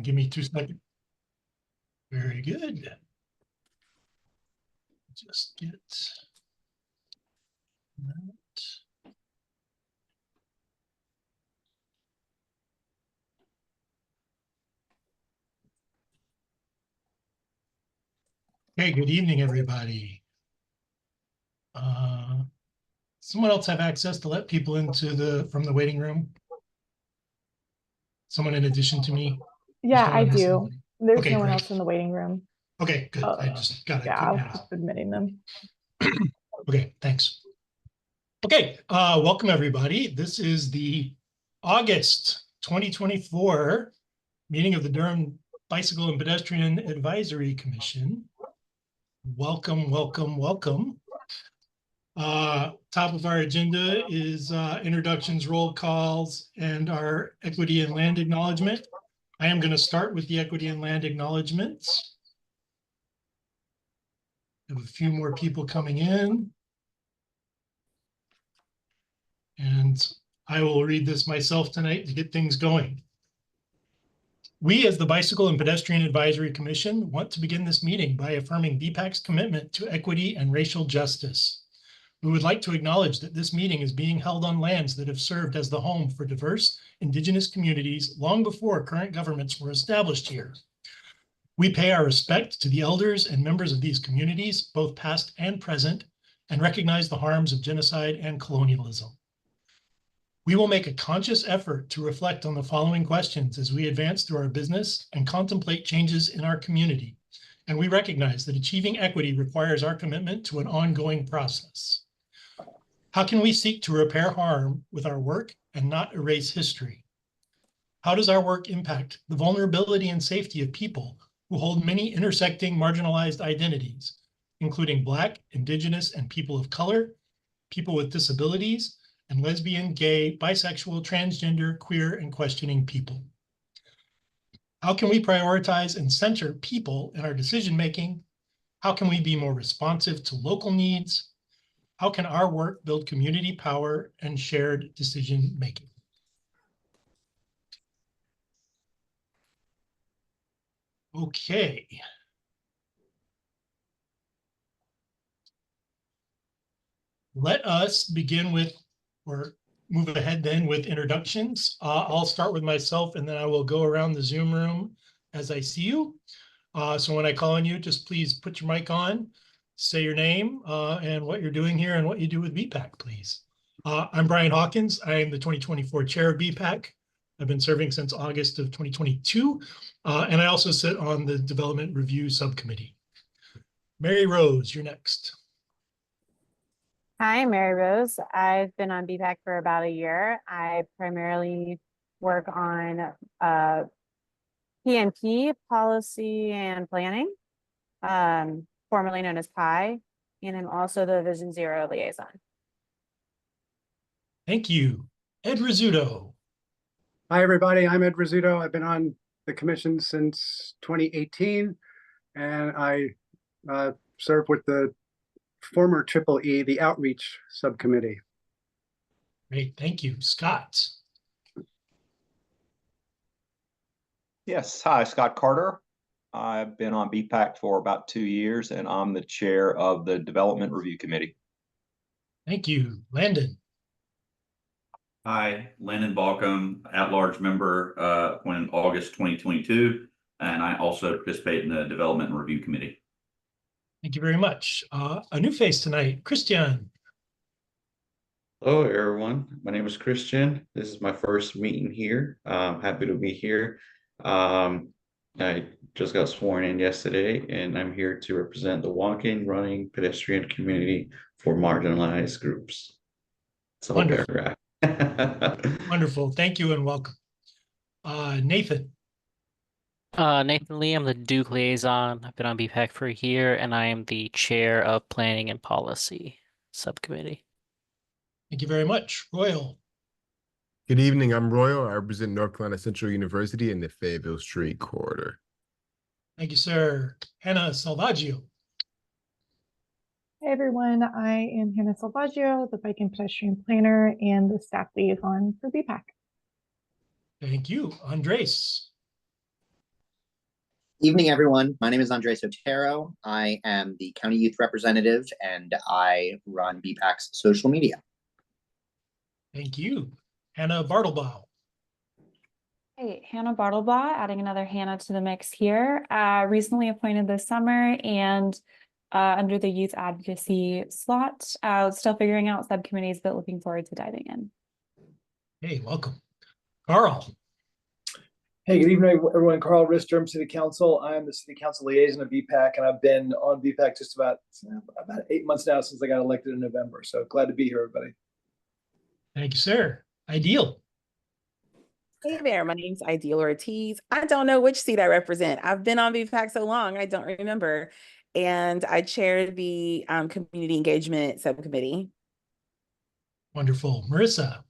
And give me 2 seconds. Very good. Just get that. Okay, good evening, everybody. Someone else have access to let people into from the waiting room? Someone in addition to me? Yeah, I do. There's Okay, no one great. else in the waiting room. Okay, good. I just got Yeah, it. I'll keep admitting them. Okay, thanks. Okay, welcome everybody. This is the August 2024 meeting of the Durham Bicycle and Pedestrian Advisory Commission. Welcome, welcome, welcome. Top of our agenda is introductions, roll calls, and our equity and land acknowledgement. I am going to start with the equity and land acknowledgements. I have a few more people coming in. And I will read this myself tonight to get things going. We, as the Bicycle and Pedestrian Advisory Commission, want to begin this meeting by affirming BPAC's commitment to equity and racial justice. We would like to acknowledge that this meeting is being held on lands that have served as the home for diverse Indigenous communities long before current governments were established here. We pay our respect to the elders and members of these communities, both past and present, and recognize the harms of genocide and colonialism. We will make a conscious effort to reflect on the following questions as we advance through our business and contemplate changes in our community. And we recognize that achieving equity requires our commitment to an ongoing process. How can we seek to repair harm with our work and not erase history? How does our work impact the vulnerability and safety of people who hold many intersecting marginalized identities, including Black, Indigenous, and people of color, people with disabilities, and lesbian, gay, bisexual, transgender, queer, and questioning people? How can we prioritize and center people in our decision-making? How can we be more responsive to local needs? How can our work build community power and shared decision-making? Okay. Let us begin with, or move ahead then with introductions. I'll start with myself and then I will go around the Zoom room as I see you. So when I call on you, just please put your mic on, say your name and what you're doing here and what you do with BPAC, please. I'm Brian Hawkins. I am the 2024 chair of BPAC. I've been serving since August of 2022, and I also sit on the Development Review Subcommittee. Mary Rose, you're next. Hi, Mary Rose. I've been on BPAC for about a year. I primarily work on PNP, policy and planning, formerly known as PI, and I'm also the Vision Zero liaison. Thank you. Ed Rizzuto. Hi, everybody. I'm Ed Rizzuto. I've been on the commission since 2018, and I serve with the former EEE, the Outreach Subcommittee. Great, thank you. Scott. Yes, hi, Scott Carter. I've been on BPAC for about 2 years, and I'm the chair of the Development Review Committee. Thank you. Landon. Hi, Landon Balcom, at-large member in August 2022, and I also participate in the Development and Review Committee. Thank you very much. A new face tonight, Christian. Hello, everyone. My name is Christian. This is my first meeting here. I'm happy to be here. I just got sworn in yesterday, and I'm here to represent the walking, running, pedestrian community for marginalized groups. It's a whole paragraph. Wonderful. Thank you and welcome. Nathan. Nathan Lee, I'm the Duke liaison. I've been on BPAC for a year, and I am the chair of Planning and Policy Subcommittee. Thank you very much. Royal. Good evening. I'm Royal. I represent North Carolina Central University in the Fayetteville Street corridor. Thank you, sir. Hannah Salvaggio. Hey, everyone. I am Hannah Salvaggio, the Bike and Pedestrian Planner and the staff liaison for BPAC. Thank you. Andres. Evening, everyone. My name is Andres Otero. I am the county youth representative and I run BPAC's social media. Thank you. Hannah Bartlebaugh. Hey, Hannah Bartlebaugh, adding another Hannah to the mix here. Recently appointed this summer and under the youth advocacy slot. Still figuring out subcommittees, but looking forward to diving in. Hey, welcome. Carl. Hey, good evening, everyone. Carl Riss, Durham City Council. I'm the City Council liaison of BPAC, and I've been on BPAC just about 8 months now since I got elected in November. So glad to be here, everybody. Thank you, sir. Ideal. Hey there, my name's Ideal Ortiz. I don't know which seat I represent. I've been on BPAC so long, I don't remember. And I chair the community engagement subcommittee. Wonderful. Marissa.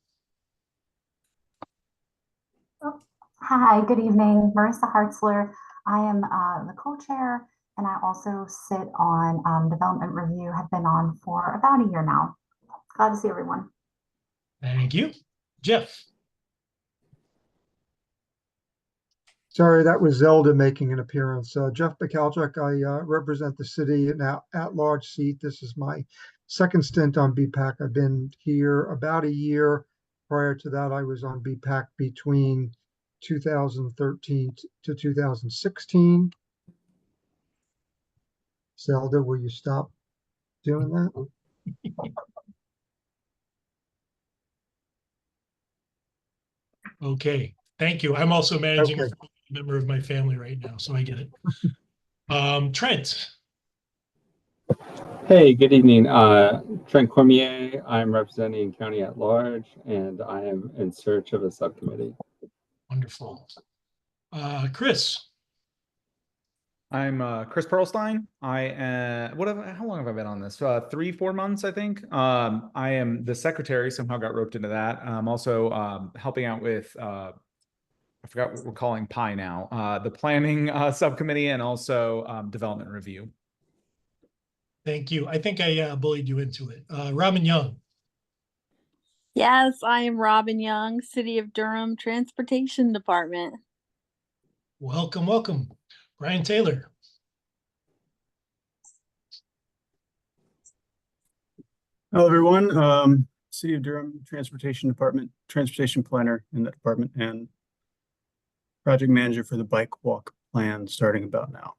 Hi, good evening. Marissa Hartzler. I am the co-chair, and I also sit on development review, have been on for about a year now. Glad to see everyone. Thank you. Jeff. Sorry, that was Zelda making an appearance. Jeff McAltrick, I represent the city in an at-large seat. This is my second stint on BPAC. I've been here about a year. Prior to that, I was on BPAC between 2013 to 2016. Zelda, will you stop doing that? Okay. Thank you. I'm also managing a member of my family right now, so I get it. Trent. Hey, good evening. Trent Cormier. I'm representing County at Large, and I am in search of a subcommittee. Wonderful. Chris. I'm Chris Perlstein. How long have I been on this? 3-4 months, I think. I am the secretary, somehow got roped into that. I'm also helping out with I forgot what we're calling PI now, the planning subcommittee and also development review. Thank you. I think I bullied you into it. Robin Young. Yes, I am Robin Young, City of Durham Transportation Department. Welcome, welcome. Brian Taylor. Hello, everyone. City of Durham Transportation Department, transportation planner in that department, and project manager for the bike walk plan starting about now.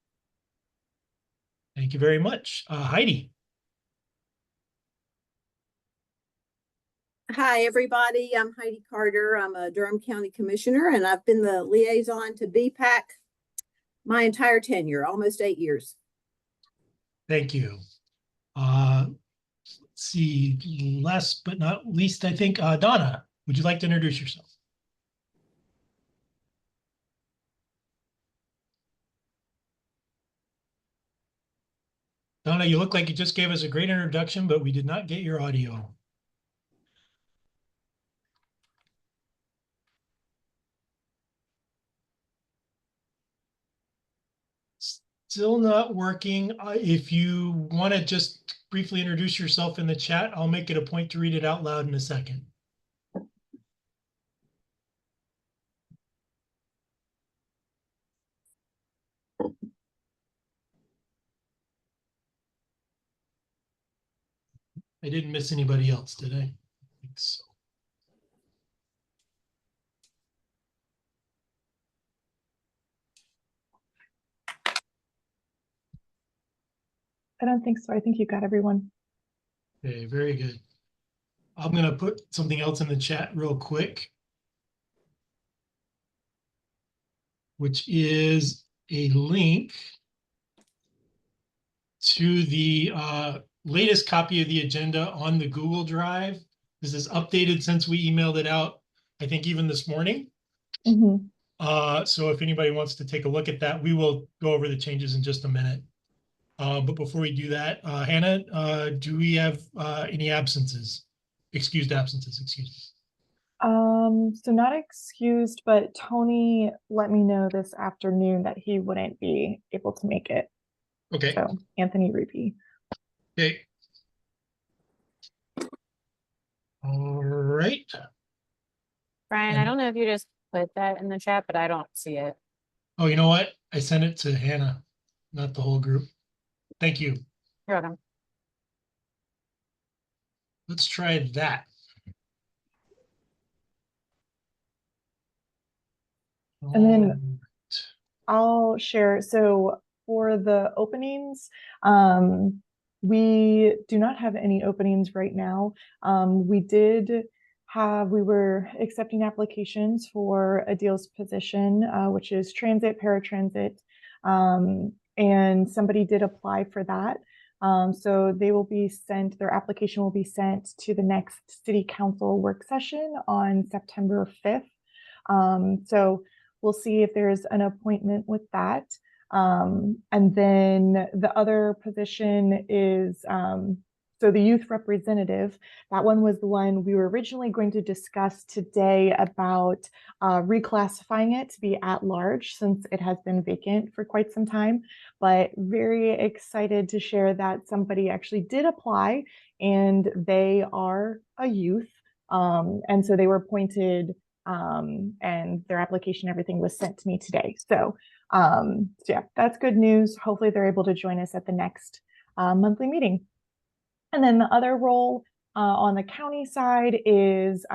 Thank you very much. Heidi. Hi, everybody. I'm Heidi Carter. I'm a Durham County Commissioner, and I've been the liaison to BPAC my entire tenure, almost 8 years. Thank you. Let's see, last but not least, I think, Donna, would you like to introduce yourself? Donna, you look like you just gave us a great introduction, but we did not get your audio. Still not working. If you want to just briefly introduce yourself in the chat, I'll make it a point to read it out loud in a second. I didn't miss anybody else, did I? I think so. I don't think so. I think you got everyone. Okay, very good. I'm going to put something else in the chat real quick, which is a link to the latest copy of the agenda on the Google Drive. This is updated since we emailed it out, I think even this morning. So if anybody wants to take a look at that, we will go over the changes in just a minute. But before we do that, Hannah, do we have any absences? Excused absences, excuse me. So not excused, but Tony let me know this afternoon that he wouldn't be able to make it. Okay. So Anthony Ruby. Okay. All right. Brian, I don't know if you just put that in the chat, but I don't see it. Oh, you know what? I sent it to Hannah, not the whole group. Thank you. You're welcome. Let's try that. And then I'll share. So for the openings, we do not have any openings right now. We were accepting applications for Adil's position, which is transit, paratransit. And somebody did apply for that. So their application will be sent to the next city council work session on September 5th. So we'll see if there's an appointment with that. And then the other position is, so the youth representative, that one was the one we were originally going to discuss today about reclassifying it to be at large since it has been vacant for quite some time, but very excited to share that somebody actually did apply and they are a youth. And so they were appointed and their application, everything was sent to me today. So yeah, that's good news. Hopefully they're able to join us at the next monthly meeting. And then the other role on the county side is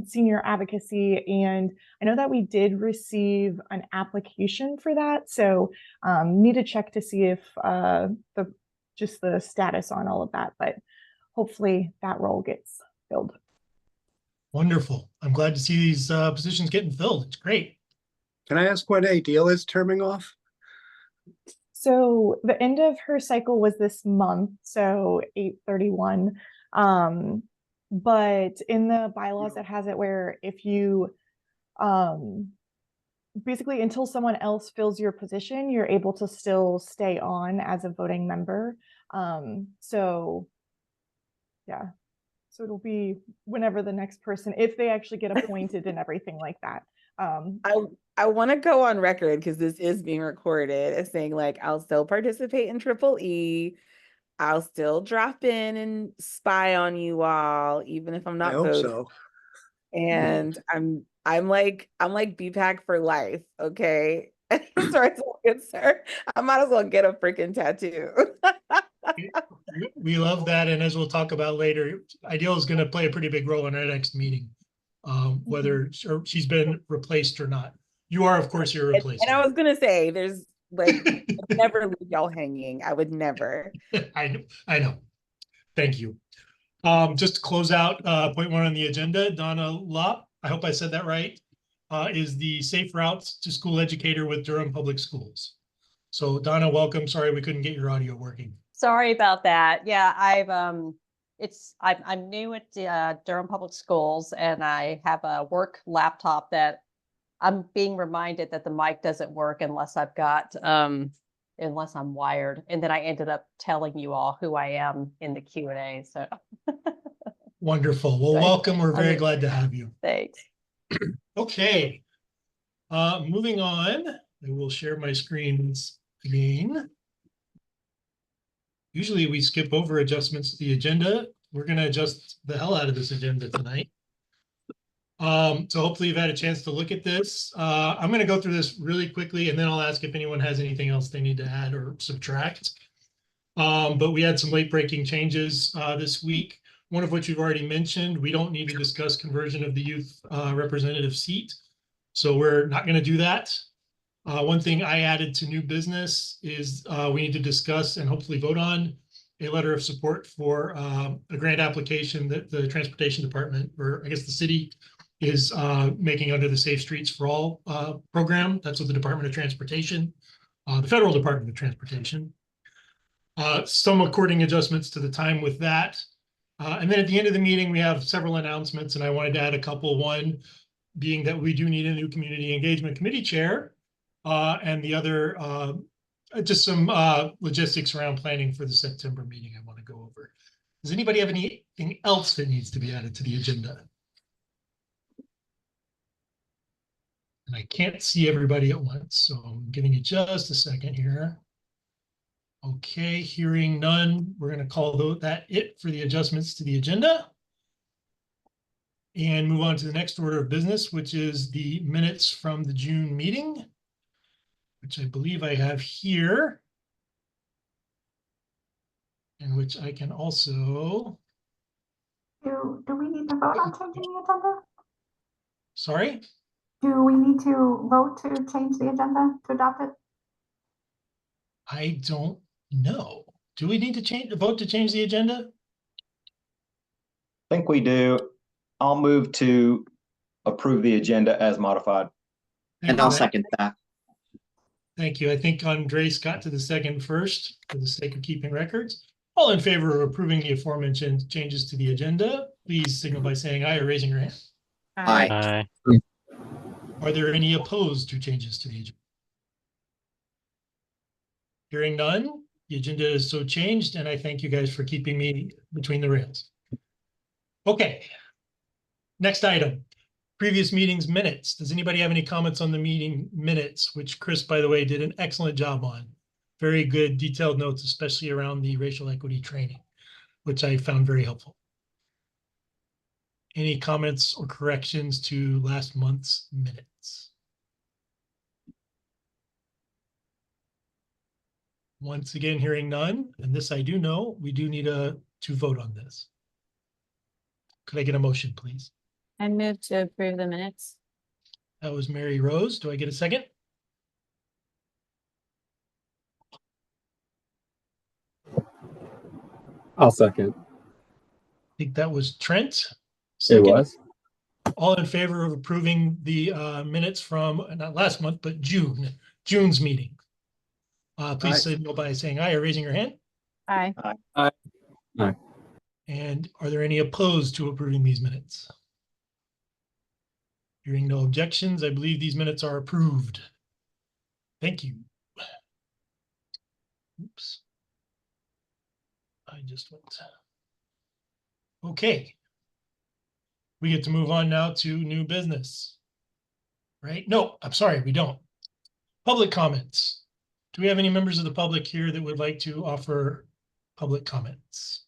senior advocacy. And I know that we did receive an application for that. So need to check to see if just the status on all of that, but hopefully that role gets filled. Wonderful. I'm glad to see these positions getting filled. It's great. Can I ask when Adil is terming off? So the end of her cycle was this month, so 8/31. But in the bylaws, it has it where if you basically until someone else fills your position, you're able to still stay on as a voting member. So yeah, so it'll be whenever the next person, if they actually get appointed and everything like that. I want to go on record because this is being recorded as saying like I'll still participate in Triple E. I'll still drop in and spy on you all, even if I'm not I hope voting. so. And I'm like BPAC for life. Okay. Sorry, good sir. I might as well get a freaking tattoo. We love that. And as we'll talk about later, Ideal is going to play a pretty big role in our next meeting, whether she's been replaced or not. You are, of course, your replacement. And I was going to say, there's like, I'd never leave y'all hanging. I would never. I know. Thank you. Just to close out point one on the agenda, Donna Lopp, I hope I said that right, is the Safe Routes to School Educator with Durham Public Schools. So Donna, welcome. Sorry we couldn't get your audio working. Sorry about that. Yeah, I'm new at Durham Public Schools, and I have a work laptop that I'm being reminded that the mic doesn't work unless I've got unless I'm wired. And then I ended up telling you all who I am in the Q&A. So wonderful. Well, welcome. We're very glad to have you. Thanks. Okay. Moving on, I will share my screens again. Usually we skip over adjustments to the agenda. We're going to adjust the hell out of this agenda tonight. So hopefully you've had a chance to look at this. I'm going to go through this really quickly, and then I'll ask if anyone has anything else they need to add or subtract. But we had some late breaking changes this week, one of which we've already mentioned. We don't need to discuss conversion of the youth representative seat. So we're not going to do that. One thing I added to new business is we need to discuss and hopefully vote on a letter of support for a grant application that the Transportation Department, or I guess the city, is making under the Safe Streets for All program. That's with the Department of Transportation, the Federal Department of Transportation. Some according adjustments to the time with that. And then at the end of the meeting, we have several announcements, and I wanted to add a couple. One being that we do need a new Community Engagement Committee chair, and the other, just some logistics around planning for the September meeting I want to go over. Does anybody have anything else that needs to be added to the agenda? And I can't see everybody at once, so I'm giving you just a second here. Okay, hearing none, we're going to call that it for the adjustments to the agenda. And move on to the next order of business, which is the minutes from the June meeting. which I believe I have here, and which I can also, Do we need to vote on changing the agenda? sorry? Do we need to vote to change the agenda, to adopt it? I don't know. Do we need to vote to change the agenda? I think we do. I'll move to approve the agenda as modified. Thank And you. I'll second that. Thank you. I think Andres got to the second first for the sake of keeping records. All in favor of approving the aforementioned changes to the agenda, please signal by saying aye or raising your hand. Aye. Are there any opposed to changes to the agenda? Hearing none, the agenda is so changed, and I thank you guys for keeping me between the rails. Okay. Next item, previous meetings minutes. Does anybody have any comments on the meeting minutes, which Chris, by the way, did an excellent job on? Very good detailed notes, especially around the racial equity training, which I found very helpful. Any comments or corrections to last month's minutes? Once again, hearing none, and this I do know, we do need to vote on this. Could I get a motion, please? I move to approve the minutes. That was Mary Rose. Do I get a second? I'll second. I think that was Trent. It Second. was. All in favor of approving the minutes from, not last month, but June's meeting? Please Aye. signal by saying aye or raising your hand. Aye. Aye. Aye. And are there any opposed to approving these minutes? Hearing no objections, I believe these minutes are approved. Thank you. Oops. I just went. Okay. We get to move on now to new business. Right? No, I'm sorry, we don't. Public comments. Do we have any members of the public here that would like to offer public comments?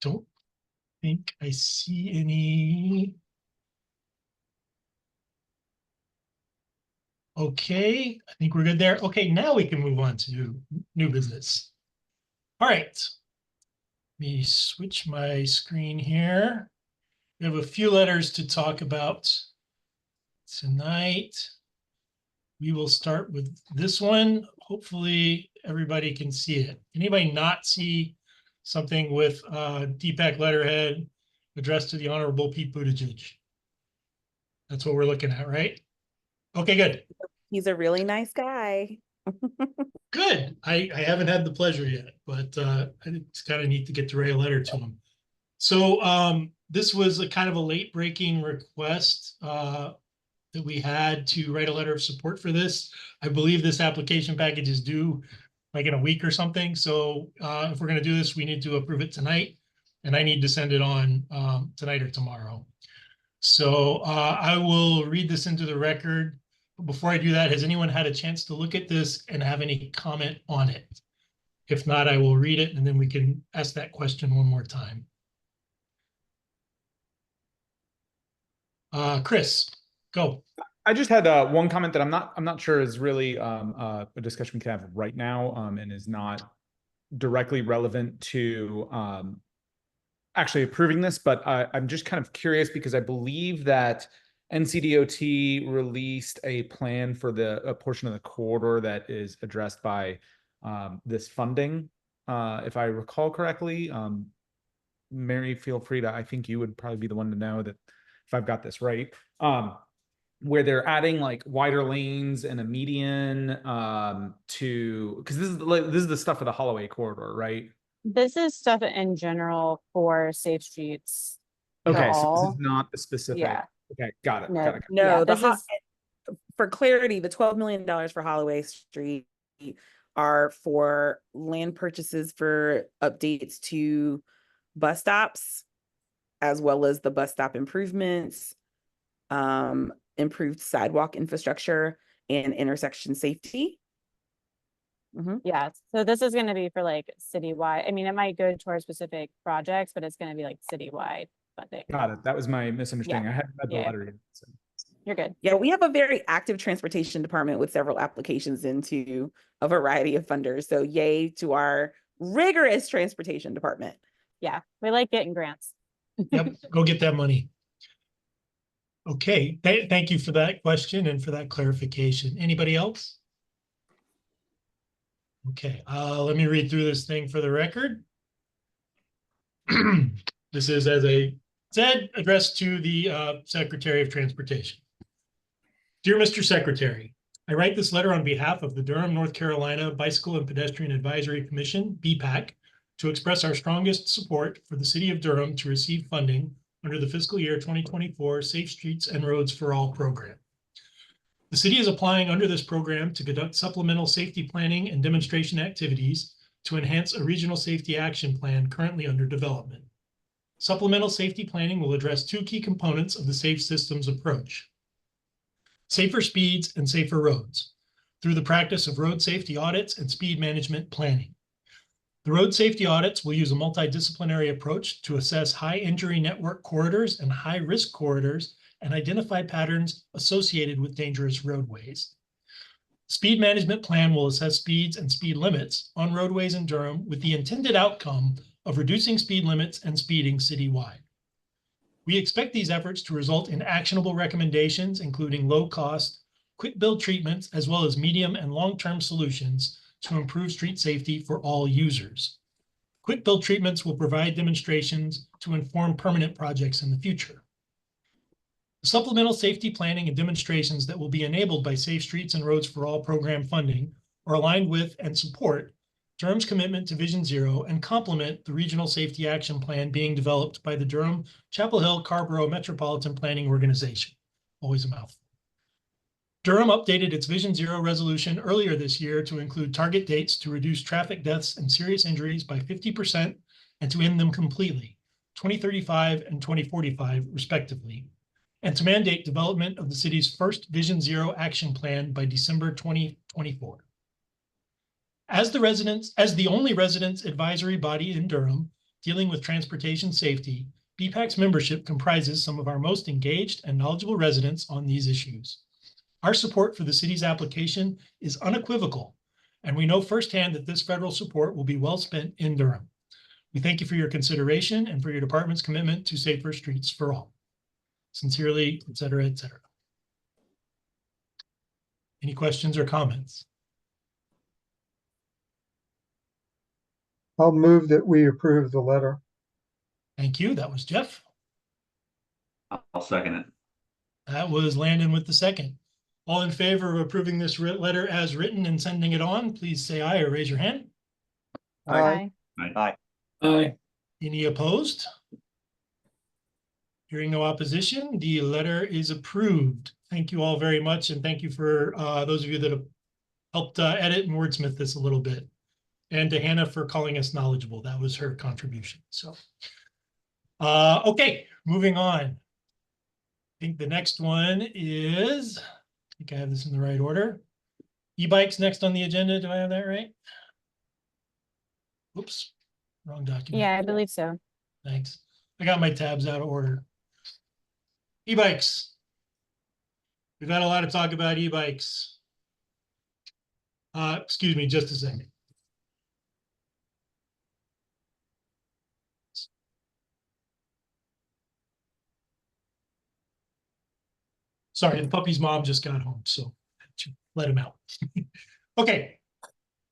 Don't think I see any. Okay, I think we're good there. Okay, now we can move on to new business. All right. Let me switch my screen here. We have a few letters to talk about tonight. We will start with this one. Hopefully everybody can see it. Anybody not see something with DPAC letterhead addressed to the Honorable Pete Buttigieg? That's what we're looking at, right? Okay, good. He's a really nice guy. Good. I haven't had the pleasure yet, but it's kind of neat to get to write a letter to him. So this was a kind of a late breaking request that we had to write a letter of support for this. I believe this application package is due like in a week or something. So if we're going to do this, we need to approve it tonight, and I need to send it on tonight or tomorrow. So I will read this into the record. Before I do that, has anyone had a chance to look at this and have any comment on it? If not, I will read it and then we can ask that question one more time. Chris, go. I just had one comment that I'm not sure is really a discussion we can have right now and is not directly relevant to actually approving this, but I'm just kind of curious because I believe that NCDOT released a plan for a portion of the corridor that is addressed by this funding. If I recall correctly, Mary, feel free to, I think you would probably be the one to know that if I've got this right, where they're adding like wider lanes and a median because this is the stuff for the Holloway corridor, right? This is stuff in general for safe streets. Okay, so all. this is not the specific. Yeah. Okay, got it. No, Got it. No, Yeah, for clarity, the $12 million for Holloway Street are for land purchases for updates to bus stops, as well as the bus stop improvements, improved sidewalk infrastructure, and intersection safety. Yeah, so this is going to be for like citywide. I mean, it might go towards specific projects, but it's going to be like citywide. funding. Got it. That was my misunderstanding. Yeah. I hadn't read the Yeah. letter yet. So. You're good. Yeah, we have a very active transportation department with several applications into a variety of funders. So yay to our rigorous transportation department. Yeah, we like getting grants. Yep, go get that money. Okay, thank you for that question and for that clarification. Anybody else? Okay, let me read through this thing for the record. This is, as I said, addressed to the Secretary of Transportation. Dear Mr. Secretary, I write this letter on behalf of the Durham, North Carolina Bicycle and Pedestrian Advisory Commission, BPAC, to express our strongest support for the city of Durham to receive funding under the fiscal year 2024 Safe Streets and Roads for All program. The city is applying under this program to conduct supplemental safety planning and demonstration activities to enhance a regional safety action plan currently under development. Supplemental safety planning will address two key components of the Safe Systems approach: safer speeds and safer roads, through the practice of road safety audits and speed management planning. The road safety audits will use a multidisciplinary approach to assess high injury network corridors and high risk corridors and identify patterns associated with dangerous roadways. Speed management plan will assess speeds and speed limits on roadways in Durham with the intended outcome of reducing speed limits and speeding citywide. We expect these efforts to result in actionable recommendations, including low-cost, quick-build treatments, as well as medium and long-term solutions to improve street safety for all users. Quick-build treatments will provide demonstrations to inform permanent projects in the future. The supplemental safety planning and demonstrations that will be enabled by Safe Streets and Roads for All program funding are aligned with and support Durham's commitment to Vision Zero and complement the Regional Safety Action Plan being developed by the Durham Chapel Hill Carborough Metropolitan Planning Organization. Always a mouthful. Durham updated its Vision Zero resolution earlier this year to include target dates to reduce traffic deaths and serious injuries by 50% and to end them completely, 2035 and 2045 respectively, and to mandate development of the city's first Vision Zero action plan by December 2024. As the only residents advisory body in Durham dealing with transportation safety, BPAC's membership comprises some of our most engaged and knowledgeable residents on these issues. Our support for the city's application is unequivocal, and we know firsthand that this federal support will be well spent in Durham. We thank you for your consideration and for your department's commitment to safer streets for all. Sincerely, et cetera, et cetera. Any questions or comments? I'll move that we approve the letter. Thank you. That was Jeff. I'll second it. That was Landon with the second. All in favor of approving this letter as written and sending it on, please say aye or raise your hand. Aye. Aye. Aye. Any opposed? Hearing no opposition, the letter is approved. Thank you all very much, and thank you for those of you that have helped edit and wordsmith this a little bit. And to Hannah for calling us knowledgeable. That was her contribution. So, okay, moving on. I think the next one is, I think I have this in the right order. E-bikes next on the agenda. Do I have that right? Oops, wrong document. Yeah, I believe so. Thanks. I got my tabs out of order. E-bikes. We've had a lot of talk about e-bikes. Excuse me, just a second. Sorry, the puppy's mom just got home, so I had to let him out. Okay.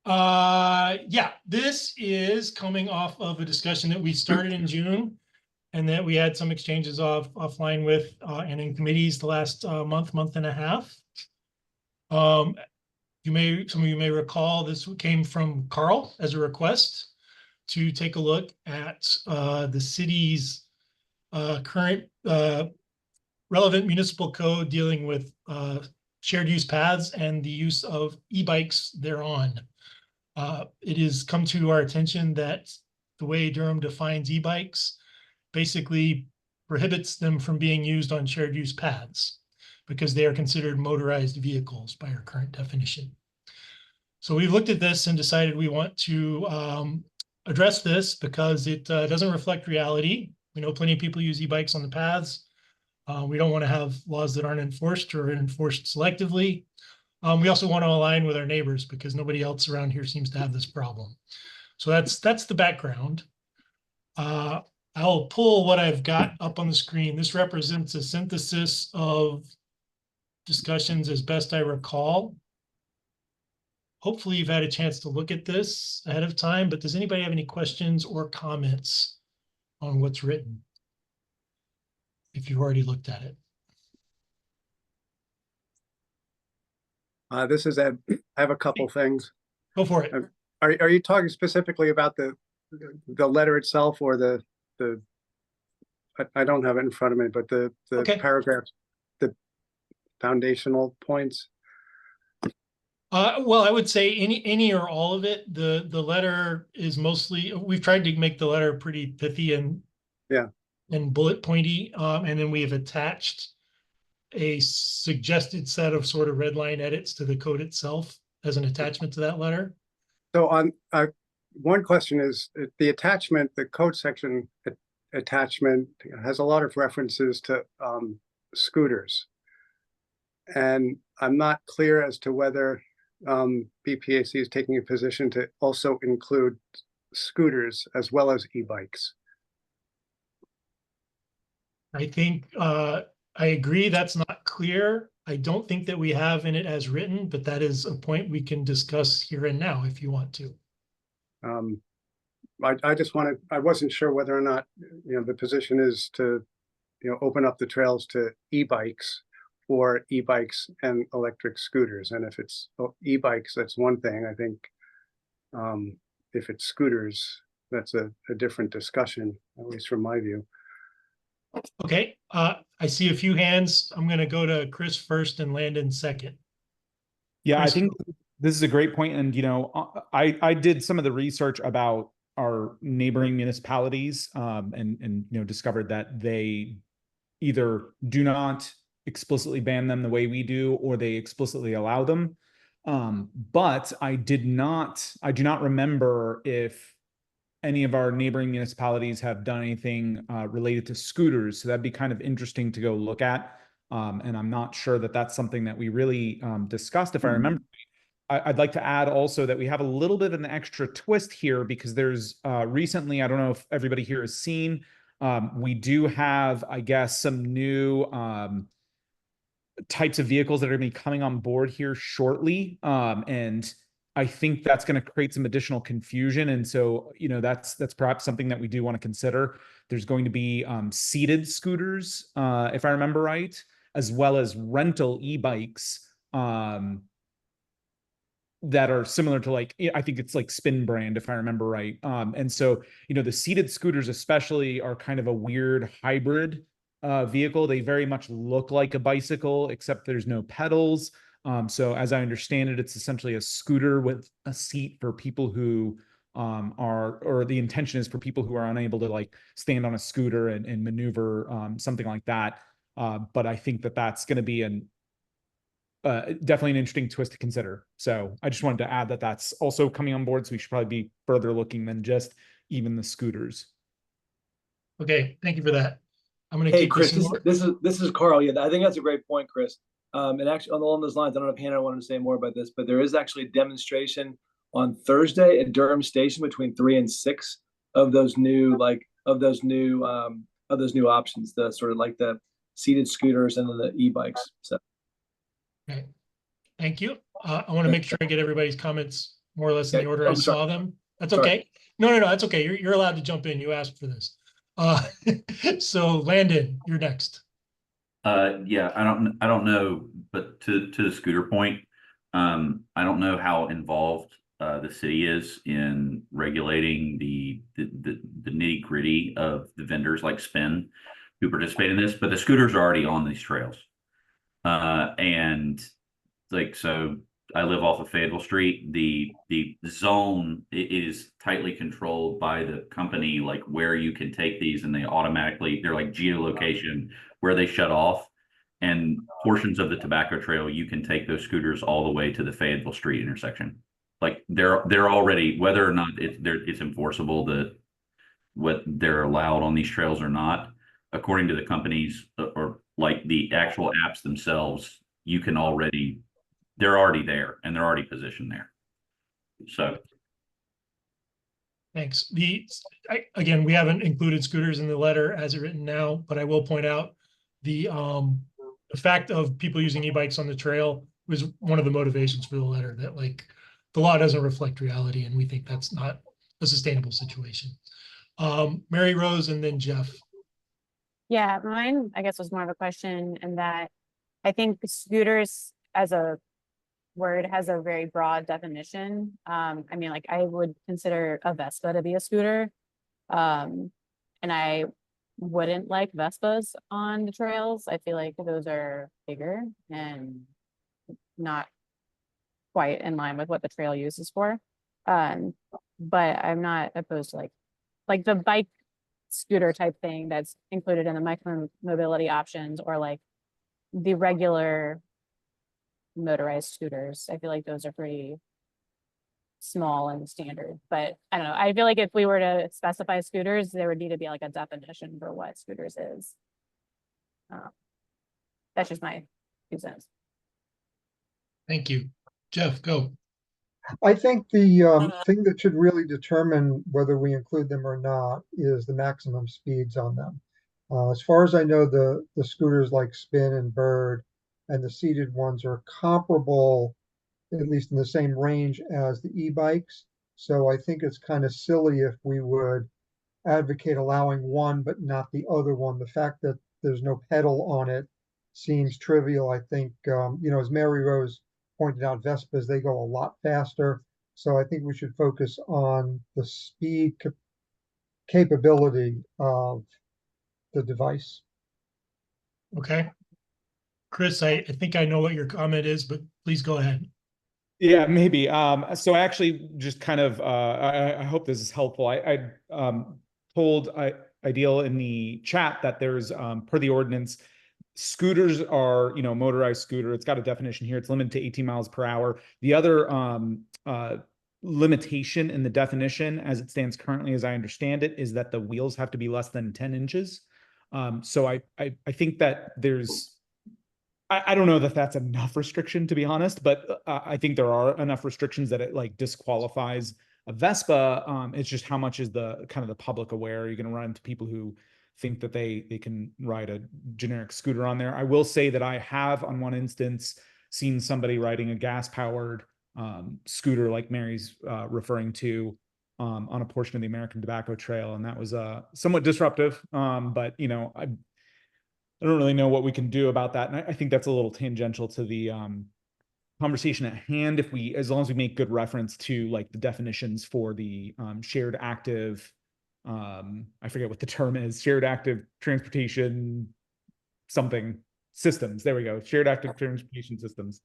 Yeah, this is coming off of a discussion that we started in June and that we had some exchanges offline with and in committees the last month and a half. Some of you may recall this came from Carl as a request to take a look at the city's current relevant municipal code dealing with shared use paths and the use of e-bikes thereon. It has come to our attention that the way Durham defines e-bikes basically prohibits them from being used on shared use paths because they are considered motorized vehicles by our current definition. So we've looked at this and decided we want to address this because it doesn't reflect reality. We know plenty of people use e-bikes on the paths. We don't want to have laws that aren't enforced or enforced selectively. We also want to align with our neighbors because nobody else around here seems to have this problem. So that's the background. I'll pull what I've got up on the screen. This represents a synthesis of discussions as best I recall. Hopefully you've had a chance to look at this ahead of time, but does anybody have any questions or comments on what's written? If you've already looked at it. This is Ed. I have a couple things. Go for it. Are you talking specifically about the letter itself or the I don't have it in front of me, but the Okay. paragraphs, the foundational points? Well, I would say any or all of it. The letter is mostly, we've tried to make the letter pretty pithy and bullet pointy. And then we have attached a suggested set of sort of red line edits to the code itself as an attachment to that letter. So on one question is the attachment, the code section attachment has a lot of references to scooters. And I'm not clear as to whether BPAC is taking a position to also include scooters as well as e-bikes. I think I agree that's not clear. I don't think that we have in it as written, but that is a point we can discuss here and now if you want to. I just wanted, I wasn't sure whether or not, the position is to, open up the trails to e-bikes or e-bikes and electric scooters. And if it's e-bikes, that's one thing. I think if it's scooters, that's a different discussion, at least from my view. Okay, I see a few hands. I'm going to go to Chris first and Landon second. Yeah, Chris. I think this is a great point. And, I did some of the research about our neighboring municipalities and discovered that they either do not explicitly ban them the way we do, or they explicitly allow them. But I do not remember if any of our neighboring municipalities have done anything related to scooters. So that'd be kind of interesting to go look at. And I'm not sure that that's something that we really discussed, if I remember. I'd like to add also that we have a little bit of an extra twist here because there's recently, I don't know if everybody here has seen, we do have, I guess, some new types of vehicles that are going to be coming on board here shortly. And I think that's going to create some additional confusion. And so, that's perhaps something that we do want to consider. There's going to be seated scooters, if I remember right, as well as rental e-bikes that are similar to I think it's like Spin brand, if I remember right. And so, the seated scooters especially are kind of a weird hybrid vehicle. They very much look like a bicycle, except there's no pedals. So as I understand it, it's essentially a scooter with a seat for people who or the intention is for people who are unable to stand on a scooter and maneuver, something like that. But I think that that's going to be definitely an interesting twist to consider. So I just wanted to add that that's also coming on board. So we should probably be further looking than just even the scooters. Okay, thank you for that. I'm going to Hey, keep Chris, this this is Carl. Yeah, I think that's a great point, Chris. And actually, along those lines, I don't know if Hannah wanted to say more about this, but there is actually a demonstration on Thursday at Durham Station between 3 and 6 of those new options, the sort of like the seated scooters and then the e-bikes. So. Okay, thank you. I want to make sure I get everybody's comments more or less in the order I saw them. That's okay. No, that's okay. You're allowed to jump in. You asked for this. So Landon, you're next. Yeah, I don't know, but to the scooter point, I don't know how involved the city is in regulating the nitty gritty of the vendors like Spin who participate in this, but the scooters are already on these trails. And so I live off of Fayetteville Street. The zone is tightly controlled by the company, like where you can take these, and they're like geolocation where they shut off. And portions of the tobacco trail, you can take those scooters all the way to the Fayetteville Street intersection. Like they're already, whether or not it's enforceable, what they're allowed on these trails or not. According to the companies or like the actual apps themselves, you can already, they're already there and they're already positioned there. So. Thanks. Again, we haven't included scooters in the letter as written now, but I will point out the fact of people using e-bikes on the trail was one of the motivations for the letter, that like the law doesn't reflect reality, and we think that's not a sustainable situation. Mary Rose and then Jeff. Yeah, mine, I guess, was more of a question in that I think scooters as a word has a very broad definition. I mean, like I would consider a Vespa to be a scooter. And I wouldn't like Vespas on the trails. I feel like those are bigger and not quite in line with what the trail uses for. But I'm not opposed to like the bike scooter type thing that's included in the micro mobility options, or like the regular motorized scooters. I feel like those are pretty small and standard, but I don't know. I feel like if we were to specify scooters, there would need to be like a definition for what scooters is. That's just my 2 cents. Thank you. Jeff, go. I think the thing that should really determine whether we include them or not is the maximum speeds on them. As far as I know, the scooters like Spin and Bird and the seated ones are comparable, at least in the same range as the e-bikes. So I think it's kind of silly if we would advocate allowing one but not the other one. The fact that there's no pedal on it seems trivial. I think, as Mary Rose pointed out, Vespas, they go a lot faster. So I think we should focus on the speed capability of the device. Okay. Chris, I think I know what your comment is, but please go ahead. Yeah, maybe. So I actually just kind of, I hope this is helpful. I told Ideal in the chat that there's, per the ordinance, scooters are, motorized scooter. It's got a definition here. It's limited to 18 miles per hour. The other limitation in the definition, as it stands currently, as I understand it, is that the wheels have to be less than 10 inches. So I think that there's, I don't know that that's enough restriction, to be honest, but I think there are enough restrictions that it like disqualifies a Vespa. It's just how much is the kind of the public aware? You're going to run into people who think that they can ride a generic scooter on there. I will say that I have, on one instance, seen somebody riding a gas-powered scooter like Mary's referring to on a portion of the American Tobacco Trail, and that was somewhat disruptive. But I don't really know what we can do about that. And I think that's a little tangential to the conversation at hand. As long as we make good reference to like the definitions for the shared active, I forget what the term is, shared active transportation, something systems. There we go. Shared active transportation systems.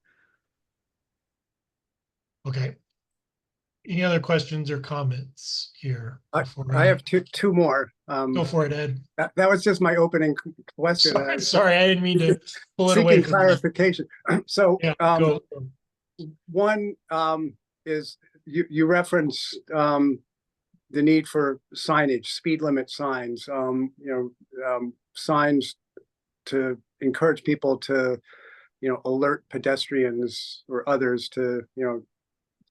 Okay. Any other questions or comments here? I have two more. Go for it, Ed. That was just my opening question. Sorry, I didn't mean to pull it away Seeking from clarification. So yeah, one is you referenced the need for signage, speed limit signs, signs to encourage people to, alert pedestrians or others to,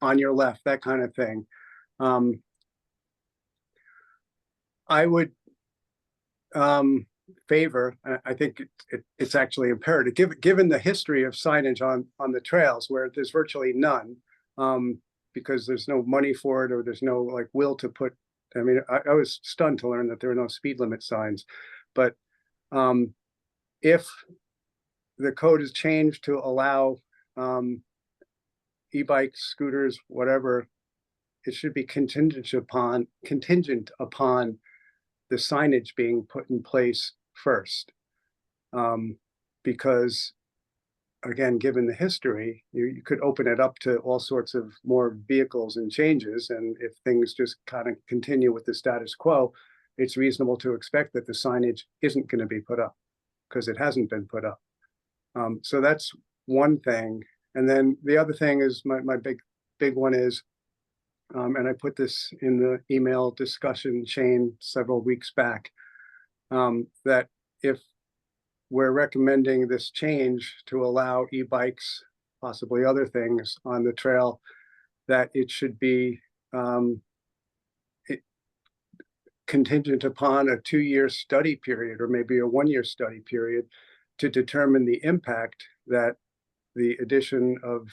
on your left, that kind of thing. I would favor, I think it's actually imperative, given the history of signage on the trails where there's virtually none, because there's no money for it or there's no like will to put. I mean, I was stunned to learn that there are no speed limit signs, but if the code is changed to allow e-bikes, scooters, whatever, it should be contingent upon the signage being put in place first, because again, given the history, you could open it up to all sorts of more vehicles and changes, and if things just kind of continue with the status quo, it's reasonable to expect that the signage isn't going to be put up because it hasn't been put up. So that's one thing. And then the other thing is my big one is and I put this in the email discussion chain several weeks back, that if we're recommending this change to allow e-bikes, possibly other things on the trail, that it should be contingent upon a 2-year study period, or maybe a 1-year study period, to determine the impact that the addition of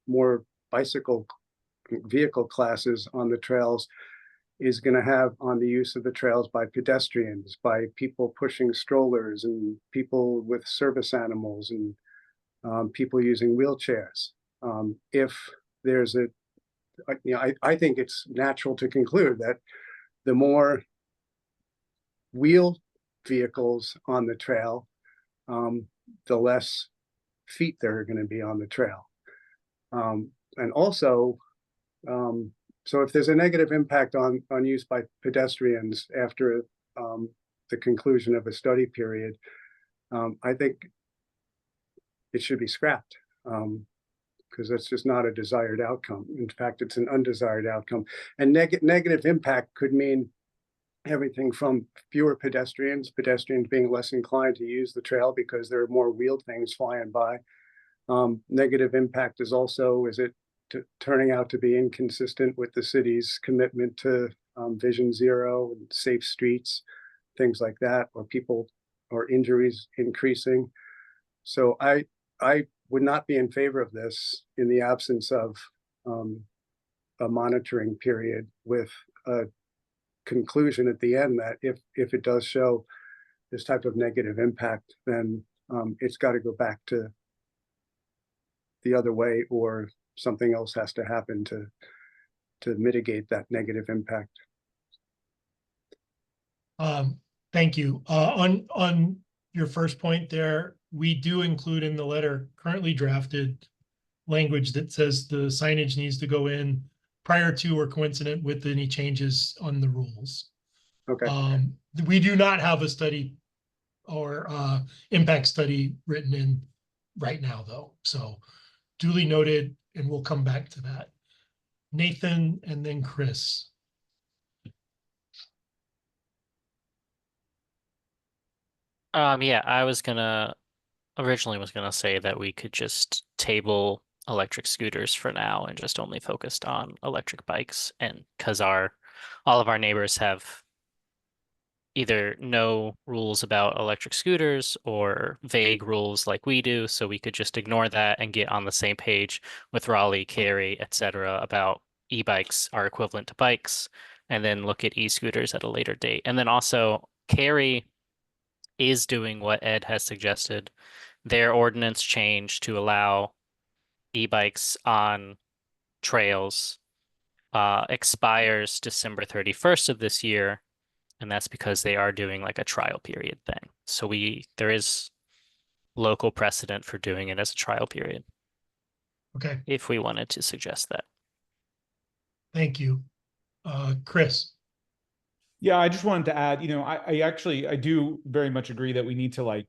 more bicycle vehicle classes on the trails is going to have on the use of the trails by pedestrians, by people pushing strollers, and people with service animals, and people using wheelchairs. If there's I think it's natural to conclude that the more wheel vehicles on the trail, the less feet there are going to be on the trail. And also, so if there's a negative impact on use by pedestrians after the conclusion of a study period, I think it should be scrapped, because that's just not a desired outcome. In fact, it's an undesired outcome. And negative impact could mean everything from fewer pedestrians being less inclined to use the trail because there are more wheeled things flying by. Negative impact is also, turning out to be inconsistent with the city's commitment to Vision Zero and safe streets, things like that, or injuries increasing. So I would not be in favor of this in the absence of a monitoring period with a conclusion at the end that if it does show this type of negative impact, then it's got to go back to the other way, or something else has to happen to mitigate that negative impact. Thank you. On your first point there, we do include in the letter currently drafted language that says the signage needs to go in prior to or coincident with any changes on the rules. Okay. We do not have a study or impact study written in right now, though. So duly noted, and we'll come back to that. Nathan and then Chris. Yeah, I was originally was gonna say that we could just table electric scooters for now and just only focused on electric bikes, and because all of our neighbors have either no rules about electric scooters or vague rules like we do, so we could just ignore that and get on the same page with Raleigh, Cary, etc. about e-bikes are equivalent to bikes, and then look at e-scooters at a later date. And then also Cary is doing what Ed has suggested. Their ordinance change to allow e-bikes on trails expires December 31st of this year. And that's because they are doing like a trial period thing. So there is local precedent for doing it as a trial period. Okay. If we wanted to suggest that. Thank you. Chris. Yeah, I just wanted to add, I do very much agree that we need to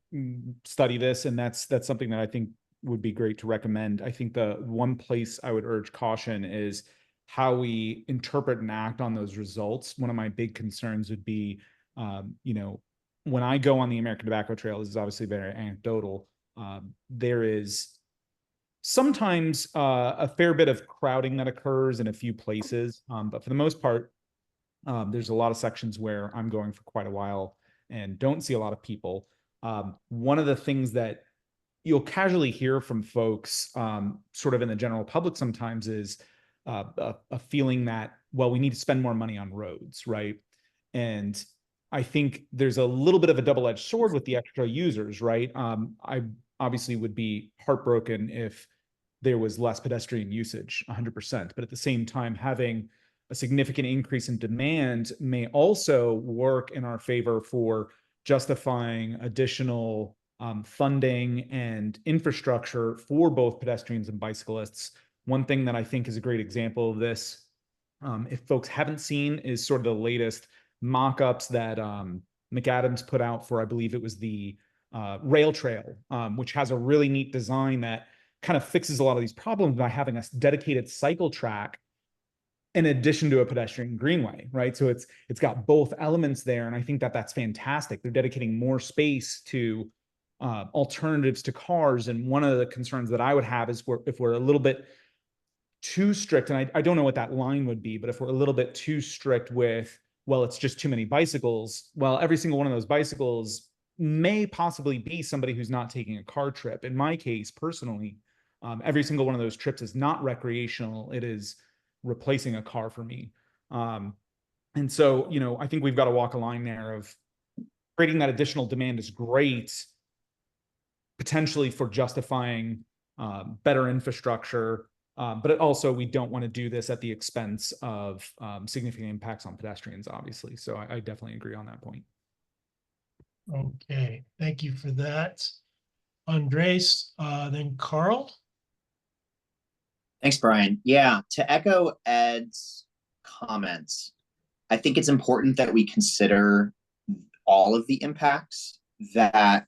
study this, and that's something that I think would be great to recommend. I think the one place I would urge caution is how we interpret and act on those results. One of my big concerns would be, when I go on the American Tobacco Trail, this is obviously very anecdotal, there is sometimes a fair bit of crowding that occurs in a few places, but for the most part, there's a lot of sections where I'm going for quite a while and don't see a lot of people. One of the things that you'll casually hear from folks sort of in the general public sometimes is a feeling that, well, we need to spend more money on roads, right? And I think there's a little bit of a double-edged sword with the extra users, right? I obviously would be heartbroken if there was less pedestrian usage, 100%. But at the same time, having a significant increase in demand may also work in our favor for justifying additional funding and infrastructure for both pedestrians and bicyclists. One thing that I think is a great example of this, if folks haven't seen, is sort of the latest mock-ups that McAdams put out for, I believe it was the rail trail, which has a really neat design that kind of fixes a lot of these problems by having a dedicated cycle track in addition to a pedestrian greenway, right? So it's got both elements there, and I think that that's fantastic. They're dedicating more space to alternatives to cars, and one of the concerns that I would have is if we're a little bit too strict, and I don't know what that line would be, but if we're a little bit too strict with, well, it's just too many bicycles, well, every single one of those bicycles may possibly be somebody who's not taking a car trip. In my case, personally, every single one of those trips is not recreational. It is replacing a car for me. And so, you know, I think we've got to walk a line there of creating that additional demand is great, potentially for justifying better infrastructure. But also, we don't want to do this at the expense of significant impacts on pedestrians, obviously. So I definitely agree on that point. Okay, thank you for that. Andres, then Carl. Thanks, Brian. Yeah, to echo Ed's comments, I think it's important that we consider all of the impacts that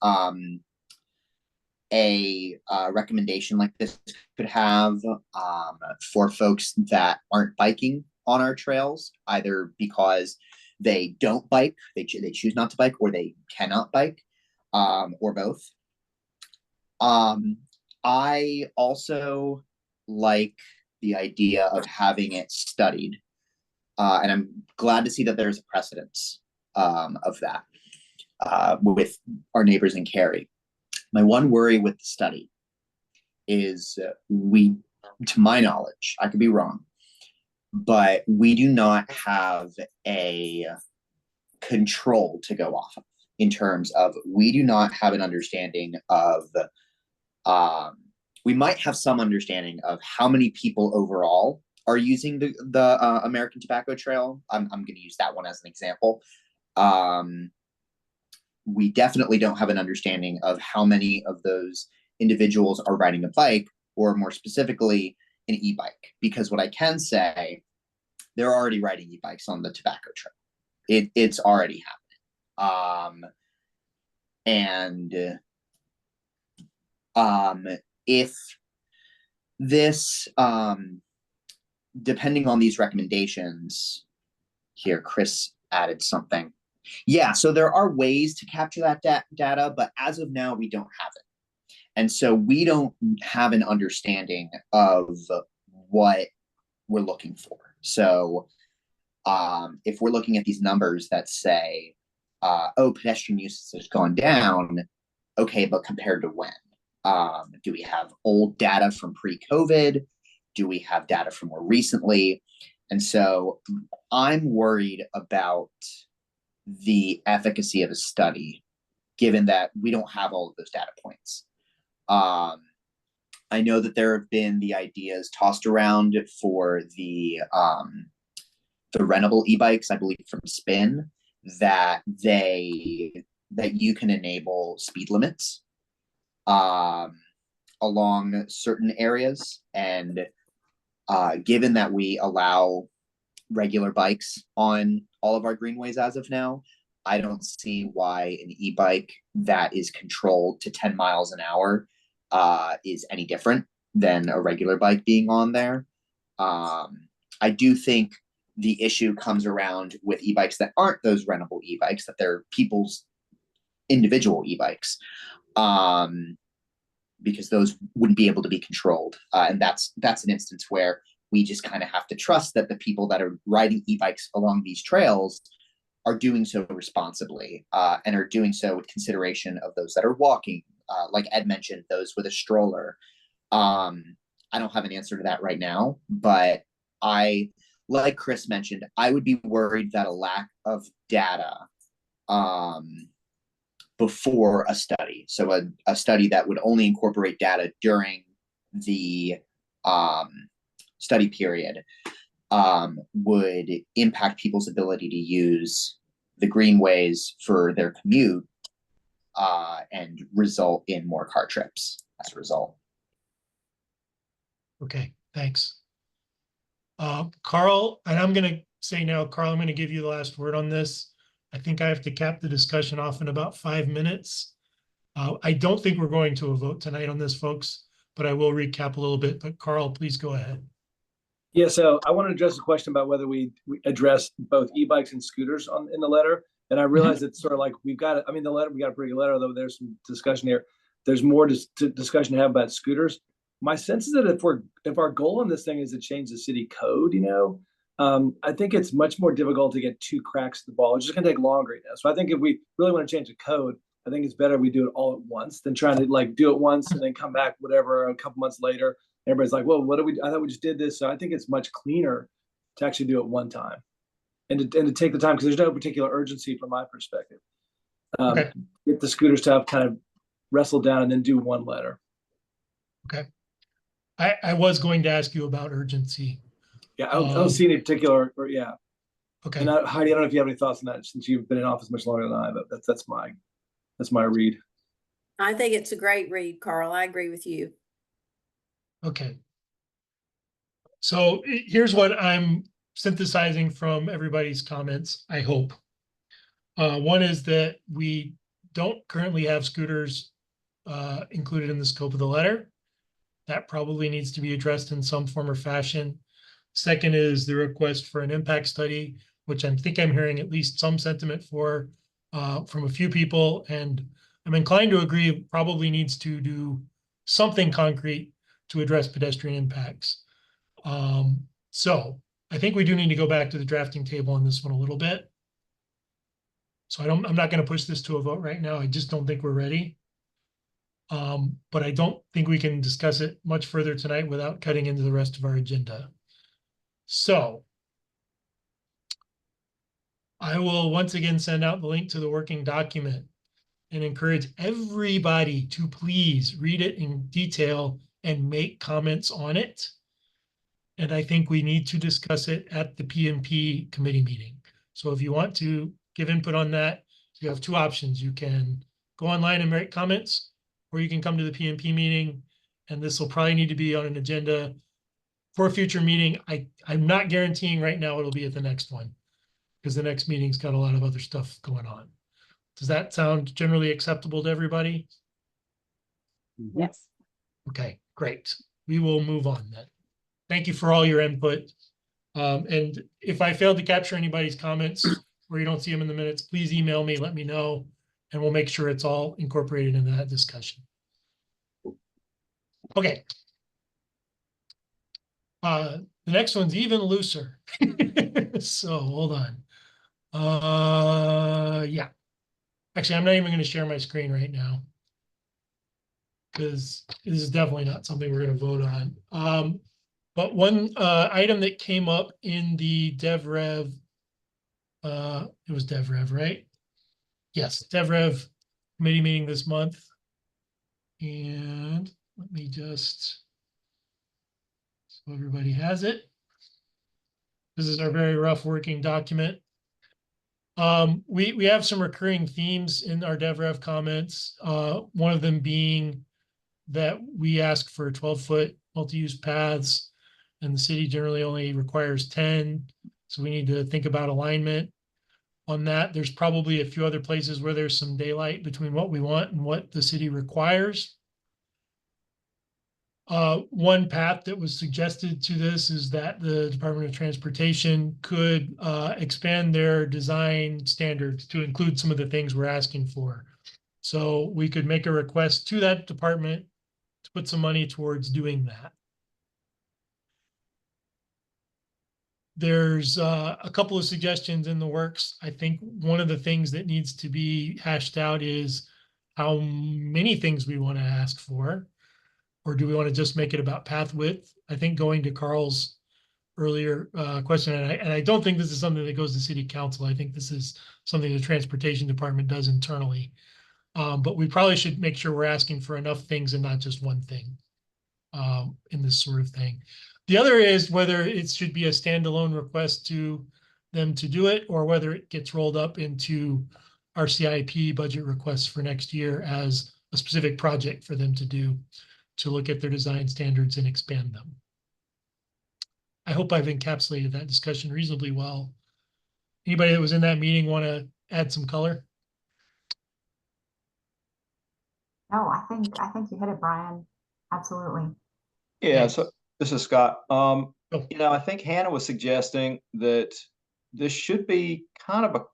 a recommendation like this could have for folks that aren't biking on our trails, either because they don't bike, they choose not to bike, or they cannot bike, or both. I also like the idea of having it studied, and I'm glad to see that there's a precedence of that with our neighbors in Cary. My one worry with the study is to my knowledge, I could be wrong, but we do not have a control to go off of in terms of, we do not have an understanding of, we might have some understanding of how many people overall are using the American Tobacco Trail. I'm going to use that one as an example. We definitely don't have an understanding of how many of those individuals are riding a bike, or more specifically, an e-bike. Because what I can say, they're already riding e-bikes on the tobacco trail. It's already happening. If this, depending on these recommendations, here, Chris added something. Yeah, so there are ways to capture that data, but as of now, we don't have it. And so we don't have an understanding of what we're looking for. So if we're looking at these numbers that say, oh, pedestrian use has gone down, okay, but compared to when? Do we have old data from pre-COVID? Do we have data from more recently? And so I'm worried about the efficacy of a study, given that we don't have all of those data points. I know that there have been the ideas tossed around for the rentable e-bikes, I believe from Spin, that you can enable speed limits along certain areas. And given that we allow regular bikes on all of our greenways as of now, I don't see why an e-bike that is controlled to 10 miles an hour is any different than a regular bike being on there. I do think the issue comes around with e-bikes that aren't those rentable e-bikes, that they're people's individual e-bikes, because those wouldn't be able to be controlled. And that's an instance where we just kind of have to trust that the people that are riding e-bikes along these trails are doing so responsibly, and are doing so with consideration of those that are walking, like Ed mentioned, those with a stroller. I don't have an answer to that right now, but like Chris mentioned, I would be worried that a lack of data before a study, so a study that would only incorporate data during the study period, would impact people's ability to use the greenways for their commute, and result in more car trips as a result. Okay, thanks. Carl, and I'm going to say now, Carl, I'm going to give you the last word on this. I think I have to cap the discussion off in about 5 minutes. I don't think we're going to a vote tonight on this, folks, but I will recap a little bit. But Carl, please go ahead. Yeah, so I want to address the question about whether we address both e-bikes and scooters in the letter. And I realize it's sort of like we got a pretty good letter, though there's some discussion here. There's more discussion to have about scooters. My sense is that if our goal in this thing is to change the city code, I think it's much more difficult to get 2 cracks at the ball. It's just gonna take longer, So I think if we really want to change the code, I think it's better we do it all at once than trying to like do it once and then come back whatever a couple months later. Everybody's like, well, I thought we just did this. So I think it's much cleaner to actually do it one time and to take the time because there's no particular urgency from my perspective. Get the scooter stuff kind of wrestled down and then do one letter. Okay. I was going to ask you about urgency. Yeah, I don't see any particular, yeah. Okay. And Heidi, I don't know if you have any thoughts on that since you've been in office much longer than I, but that's my read. I think it's a great read, Carl. I agree with you. Okay. So here's what I'm synthesizing from everybody's comments, I hope. One is that we don't currently have scooters included in the scope of the letter. That probably needs to be addressed in some form or fashion. Second is the request for an impact study, which I'm hearing at least some sentiment for from a few people. And I'm inclined to agree it probably needs to do something concrete to address pedestrian impacts. So I think we do need to go back to the drafting table on this one a little bit. So I'm not going to push this to a vote right now. I just don't think we're ready. But I don't think we can discuss it much further tonight without cutting into the rest of our agenda. So I will once again send out the link to the working document and encourage everybody to please read it in detail and make comments on it. And I think we need to discuss it at the PMP committee meeting. So if you want to give input on that, you have 2 options. You can go online and make comments, or you can come to the PMP meeting, and this will probably need to be on an agenda for a future meeting. I'm not guaranteeing right now it'll be at the next one, because the next meeting's got a lot of other stuff going on. Does that sound generally acceptable to everybody? Yes. Okay, great. We will move on then. Thank you for all your input. And if I failed to capture anybody's comments or you don't see them in the minutes, please email me, let me know, and we'll make sure it's all incorporated into that discussion. Okay. The next one's even looser. So hold on. Yeah. Actually, I'm not even going to share my screen right now, because this is definitely not something we're going to vote on. But one item that came up in the DevRev, it was DevRev, right? Yes, DevRev committee meeting this month. And let me just, so everybody has it. This is our very rough working document. We have some recurring themes in our DevRev comments. One of them being that we ask for 12-foot multi-use paths, and the city generally only requires 10. So we need to think about alignment on that. There's probably a few other places where there's some daylight between what we want and what the city requires. One path that was suggested to this is that the Department of Transportation could expand their design standards to include some of the things we're asking for. So we could make a request to that department to put some money towards doing that. There's a couple of suggestions in the works. I think one of the things that needs to be hashed out is how many things we want to ask for, or do we want to just make it about path width? I think going to Carl's earlier question, and I don't think this is something that goes to city council. I think this is something the transportation department does internally. But we probably should make sure we're asking for enough things and not just one thing in this sort of thing. The other is whether it should be a standalone request to them to do it, or whether it gets rolled up into our CIP budget requests for next year as a specific project for them to do, to look at their design standards and expand them. I hope I've encapsulated that discussion reasonably well. Anybody that was in that meeting want to add some color? No, I think you hit it, Brian. Absolutely. Yeah, so this is Scott. I think Hannah was suggesting that this should be kind of a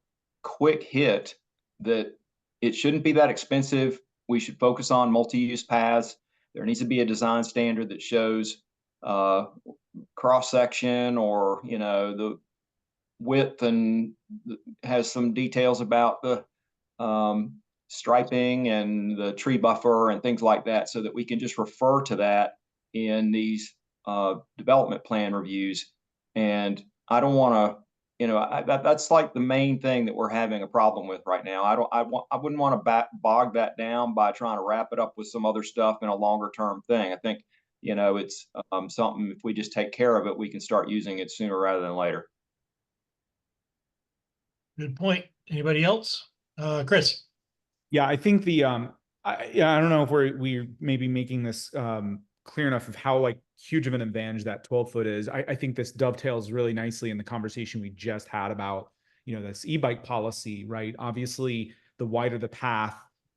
quick hit, that it shouldn't be that expensive. We should focus on multi-use paths. There needs to be a design standard that shows cross-section, or, the width, and has some details about the striping and the tree buffer and things like that, so that we can just refer to that in these development plan reviews. And I don't want to, that's like the main thing that we're having a problem with right now. I wouldn't want to bog that down by trying to wrap it up with some other stuff in a longer term thing. I think, it's something, if we just take care of it, we can start using it sooner rather than later. Good point. Anybody else? Chris? Yeah, I think I don't know if we're maybe making this clear enough of how like huge of an advantage that 12-foot is. I think this dovetails really nicely in the conversation we just had about, this e-bike policy, right? Obviously, the wider the path,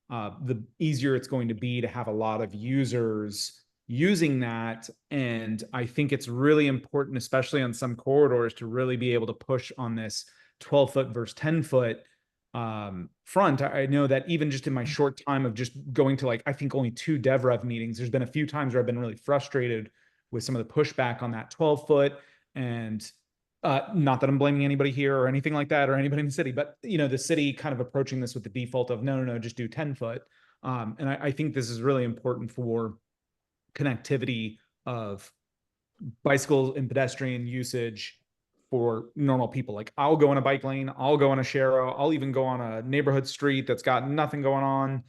the easier it's going to be to have a lot of users using that. And I think it's really important, especially on some corridors, to really be able to push on this 12-foot versus 10-foot front. I know that even just in my short time of just going to I think only 2 DevRev meetings, there's been a few times where I've been really frustrated with some of the pushback on that 12-foot. And not that I'm blaming anybody here or anything like that, or anybody in the city, but the city kind of approaching this with the default of no, just do 10-foot. And I think this is really important for connectivity of bicycle and pedestrian usage for normal people. Like, I'll go in a bike lane, I'll go on a Sharrow, I'll even go on a neighborhood street that's got nothing going on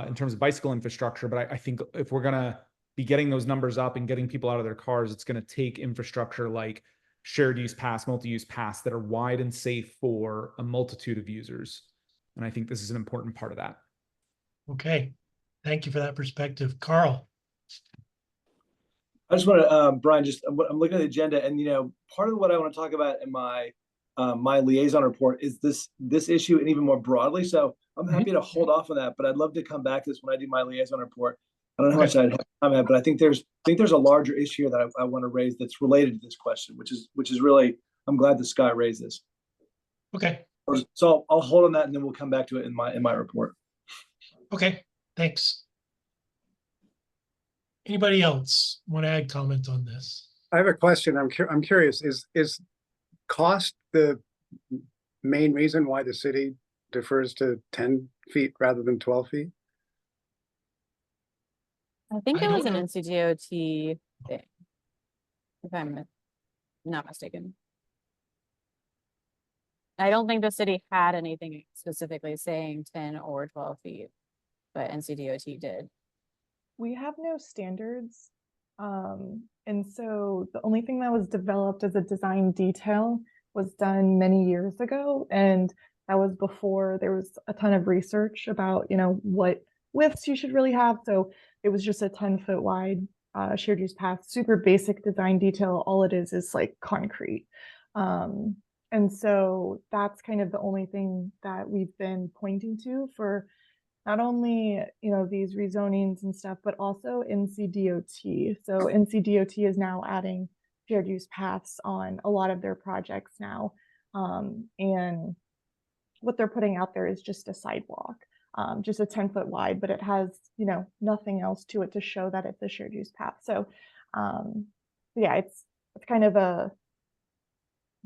in terms of bicycle infrastructure. But I think if we're going to be getting those numbers up and getting people out of their cars, it's going to take infrastructure like shared use paths, multi-use paths that are wide and safe for a multitude of users. And I think this is an important part of that. Okay. Thank you for that perspective. Carl? I just want to, Brian, I'm looking at the agenda, and part of what I want to talk about in my my liaison report is this issue, and even more broadly. So I'm happy to hold off on that, but I'd love to come back to this when I do my liaison report. I don't know how much I'd have time at, but I think there's a larger issue that I want to raise that's related to this question, which is really, I'm glad the Sky raised this. Okay. So I'll hold on that, and then we'll come back to it in my report. Okay. Thanks. Anybody else want to add comment on this? I have a question. I'm curious. Is cost the main reason why the city defers to 10 feet rather than 12 feet? I think it was an NCDOT thing, if I'm not mistaken. I don't think the city had anything specifically saying 10 or 12 feet, but NCDOT did. We have no standards. And so the only thing that was developed as a design detail was done many years ago. And that was before there was a ton of research about, what widths you should really have. So it was just a 10-foot wide shared use path, super basic design detail. All it is like concrete. And so that's kind of the only thing that we've been pointing to for not only, these rezonings and stuff, but also NCDOT. So NCDOT is now adding shared use paths on a lot of their projects now. And what they're putting out there is just a sidewalk, just a 10-foot wide, but it has, nothing else to it to show that it's a shared use path. So yeah, it's kind of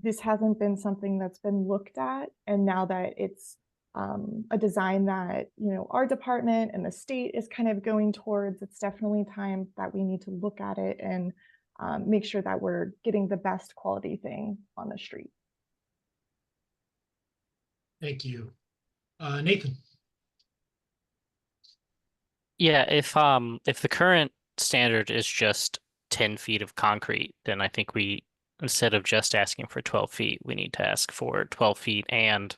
this hasn't been something that's been looked at. And now that it's a design that, our department and the state is kind of going towards, it's definitely time that we need to look at it and make sure that we're getting the best quality thing on the street. Thank you. Nathan? Yeah, if the current standard is just 10 feet of concrete, then I think instead of just asking for 12 feet, we need to ask for 12 feet and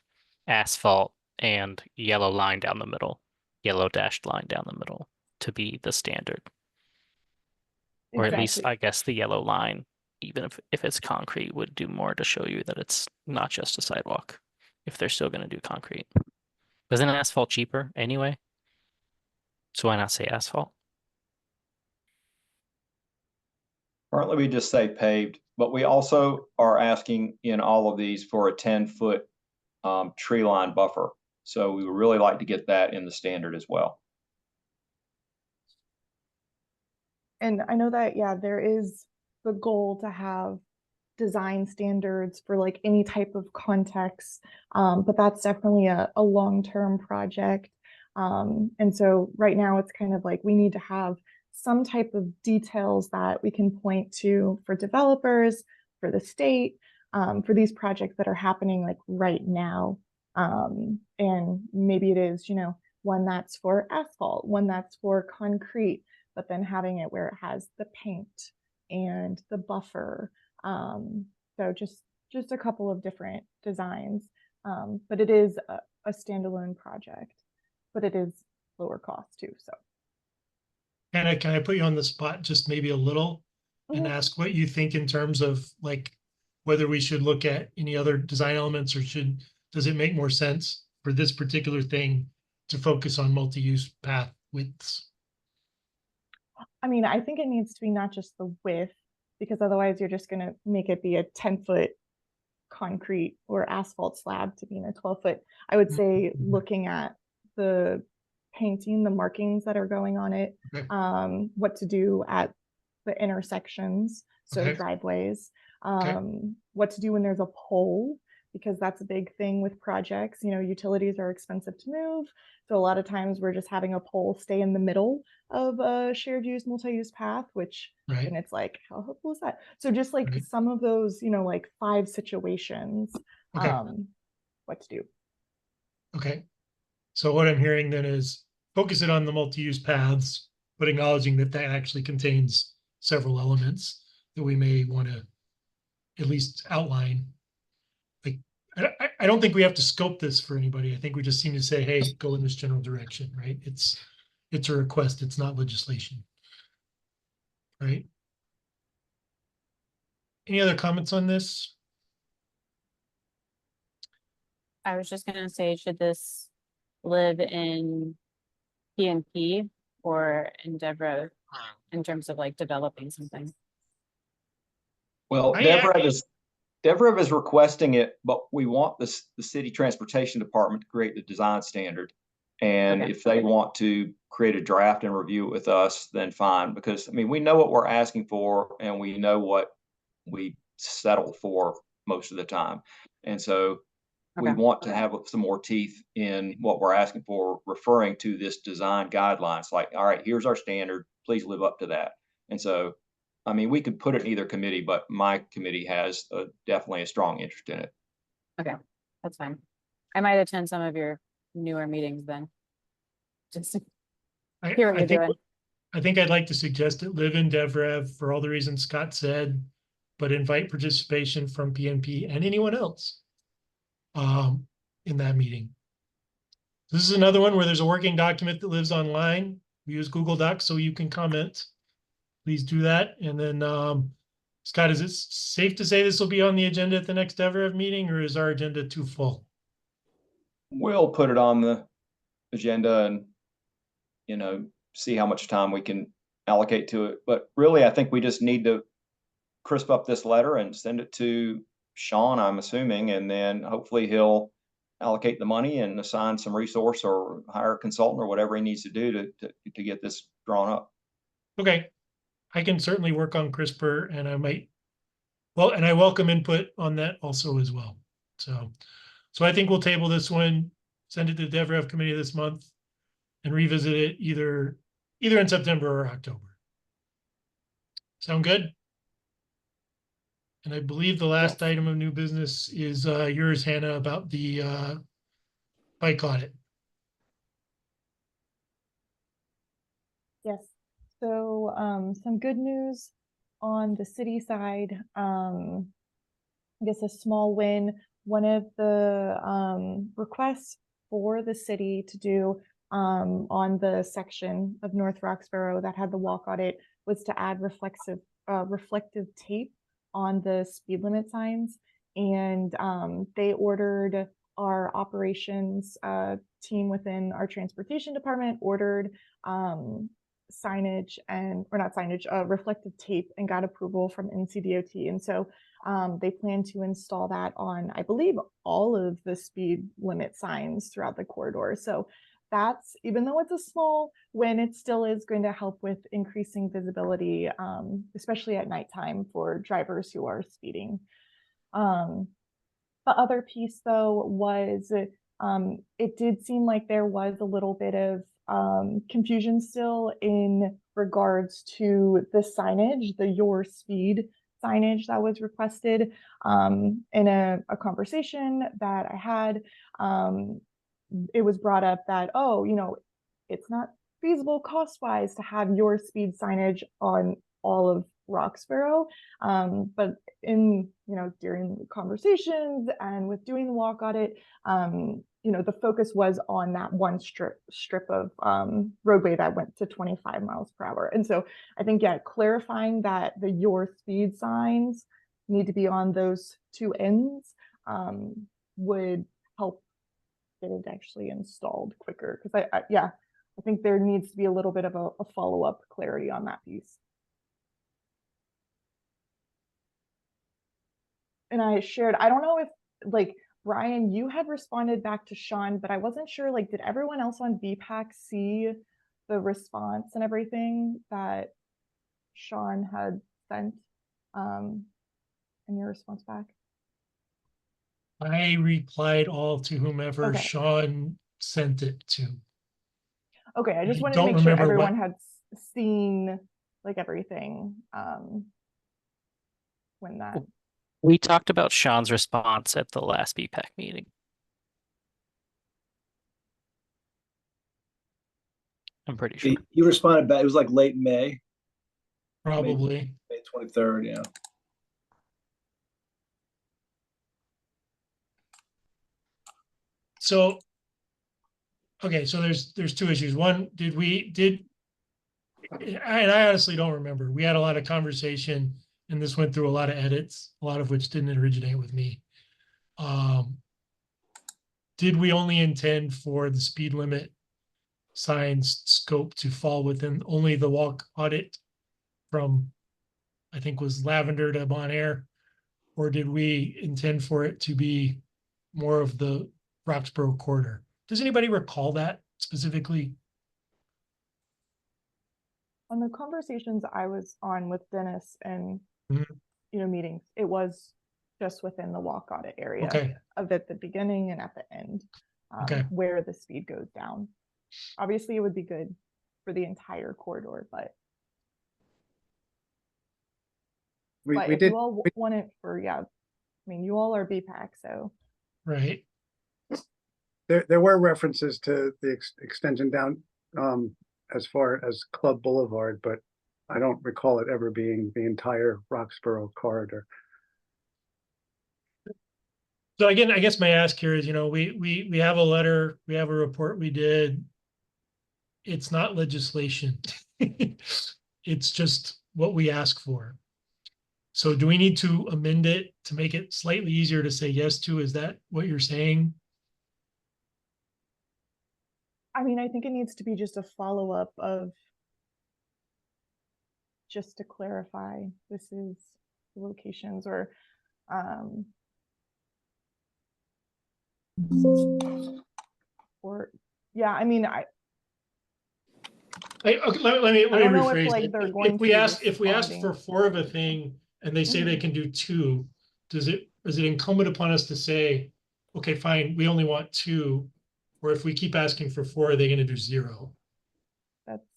asphalt and yellow line down the middle, yellow dashed line down the middle to be the standard. Or at least, I guess, the yellow line, even if it's concrete, would do more to show you that it's not just a sidewalk, if they're still going to do concrete. Isn't asphalt cheaper anyway? So why not say asphalt? Currently, we just say paved, but we also are asking in all of these for a 10-foot tree line buffer. So we would really like to get that in the standard as well. And I know that, yeah, there is the goal to have design standards for like any type of context, but that's definitely a long-term project. And so right now it's kind of like we need to have some type of details that we can point to for developers, for the state, for these projects that are happening like right now. And maybe it is, you know, one that's for asphalt, one that's for concrete, but then having it where it has the paint and the buffer. So just a couple of different designs. But it is a standalone project, but it is lower cost too. So Can I put you on the spot just maybe a little and ask what you think in terms of like whether we should look at any other design elements, or does it make more sense for this particular thing to focus on multi-use path widths? I mean, I think it needs to be not just the width, because otherwise you're just going to make it be a 10-foot concrete or asphalt slab to being a 12-foot. I would say looking at the painting, the markings that are going on it, what to do at the intersections, so driveways, what to do when there's a pole, because that's a big thing with projects. You know, utilities are expensive to move. So a lot of times we're just having a pole stay in the middle of a shared use, multi-use path, which, and it's like, how helpful is that? So just like some of those, you know, like 5 situations, what to do. Okay. So what I'm hearing then is focus it on the multi-use paths, but acknowledging that that actually contains several elements that we may want to at least outline. Like, I don't think we have to scope this for anybody. I think we just seem to say, hey, go in this general direction, right? It's a request. It's not legislation, right? Any other comments on this? I was just gonna say, should this live in PNP or in DevRev in terms of like developing something? Well, DevRev is requesting it, but we want the city transportation department to create the design standard. And if they want to create a draft and review it with us, then fine, because I mean, we know what we're asking for and we know what we settle for most of the time. And so we want to have some more teeth in what we're asking for, referring to this design guidelines, like, all right, here's our standard, please live up to that. And so, I mean, we could put it in either committee, but my committee has definitely a strong interest in it. Okay, that's fine. I might attend some of your newer meetings then. Just to hear what you're doing. I think I'd like to suggest it live in DevRev for all the reasons Scott said, but invite participation from PNP and anyone else in that meeting. This is another one where there's a working document that lives online. We use Google Docs so you can comment. Please do that. And then, Scott, is it safe to say this will be on the agenda at the next DevRev meeting, or is our agenda too full? We'll put it on the agenda and, you know, see how much time we can allocate to it. But really, I think we just need to crisp up this letter and send it to Sean, I'm assuming, and then hopefully he'll allocate the money and assign some resource or hire a consultant or whatever he needs to do to get this drawn up. Okay. I can certainly work on CRISPR, and and I welcome input on that also as well. So I think we'll table this one, send it to the DevRev committee this month, and revisit it either in September or October. Sound good? And I believe the last item of new business is yours, Hannah, about the bike audit. Yes. So some good news on the city side. I guess a small win. One of the requests for the city to do on the section of North Roxborough that had the walk audit was to add reflective tape on the speed limit signs. And they ordered, our operations team within our transportation department ordered signage or not signage, reflective tape, and got approval from NCDOT. And so they plan to install that on, I believe, all of the speed limit signs throughout the corridor. So that's, even though it's a small win, it still is going to help with increasing visibility, especially at nighttime for drivers who are speeding. The other piece, though, was it did seem like there was a little bit of confusion still in regards to the signage, the your speed signage that was requested. In a conversation that I had, it was brought up that, oh, it's not feasible cost-wise to have your speed signage on all of Roxborough. But during the conversations and with doing the walk audit, the focus was on that one strip of roadway that went to 25 miles per hour. And so I think, yeah, clarifying that the your speed signs need to be on those two ends would help get it actually installed quicker. Because I think there needs to be a little bit of a follow-up clarity on that piece. And I don't know if Brian, you had responded back to Sean, but I wasn't sure, did everyone else on BPAC see the response and everything that Sean had sent in your response back? I replied all to whomever Okay. Sean sent it to. Okay, I just I wanted to don't make sure remember everyone what- had seen everything when that. We talked about Sean's response at the last BPAC meeting. I'm pretty sure. He responded back. It was like late May. Probably. May 23rd, yeah. So, okay, so there's two issues. One, and I honestly don't remember. We had a lot of conversation and this went through a lot of edits, a lot of which didn't originate with me. Did we only intend for the speed limit signs scope to fall within only the walk audit from, I think, was Lavender to Bon Air? Or did we intend for it to be more of the Roxborough corridor? Does anybody recall that specifically? On the conversations I was on with Dennis and Mhm. meetings, it was just within the walk audit area Okay. of at the beginning and at the end, Okay. where the speed goes down. Obviously, it would be good for the entire corridor, but We if did. you all want it for, I mean, you all are BPAC, so. Right. There were references to the extension down as far as Club Boulevard, but I don't recall it ever being the entire Roxborough corridor. So again, I guess my ask here is, we have a letter, we have a report we did. It's not legislation. It's just what we ask for. So do we need to amend it to make it slightly easier to say yes to? Is that what you're saying? I mean, I think it needs to be just a follow-up of just to clarify, this is the locations or I mean, Okay, let me I don't know if, rephrase it. they're going If we to ask for responding. 4 of a thing and they say they can do 2, is it incumbent upon us to say, okay, fine, we only want 2, or if we keep asking for 4, are they going to do 0?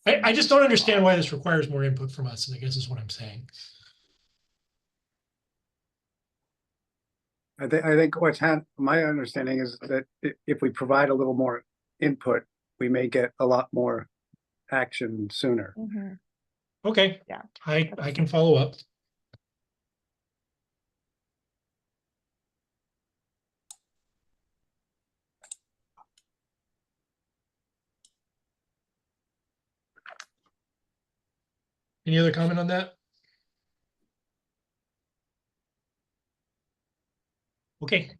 I just don't understand why this requires more input from us, I guess is what I'm saying. I think my understanding is that if we provide a little more input, we may get a lot more action sooner. Okay. Yeah. I can follow up. Any other comment on that? Okay,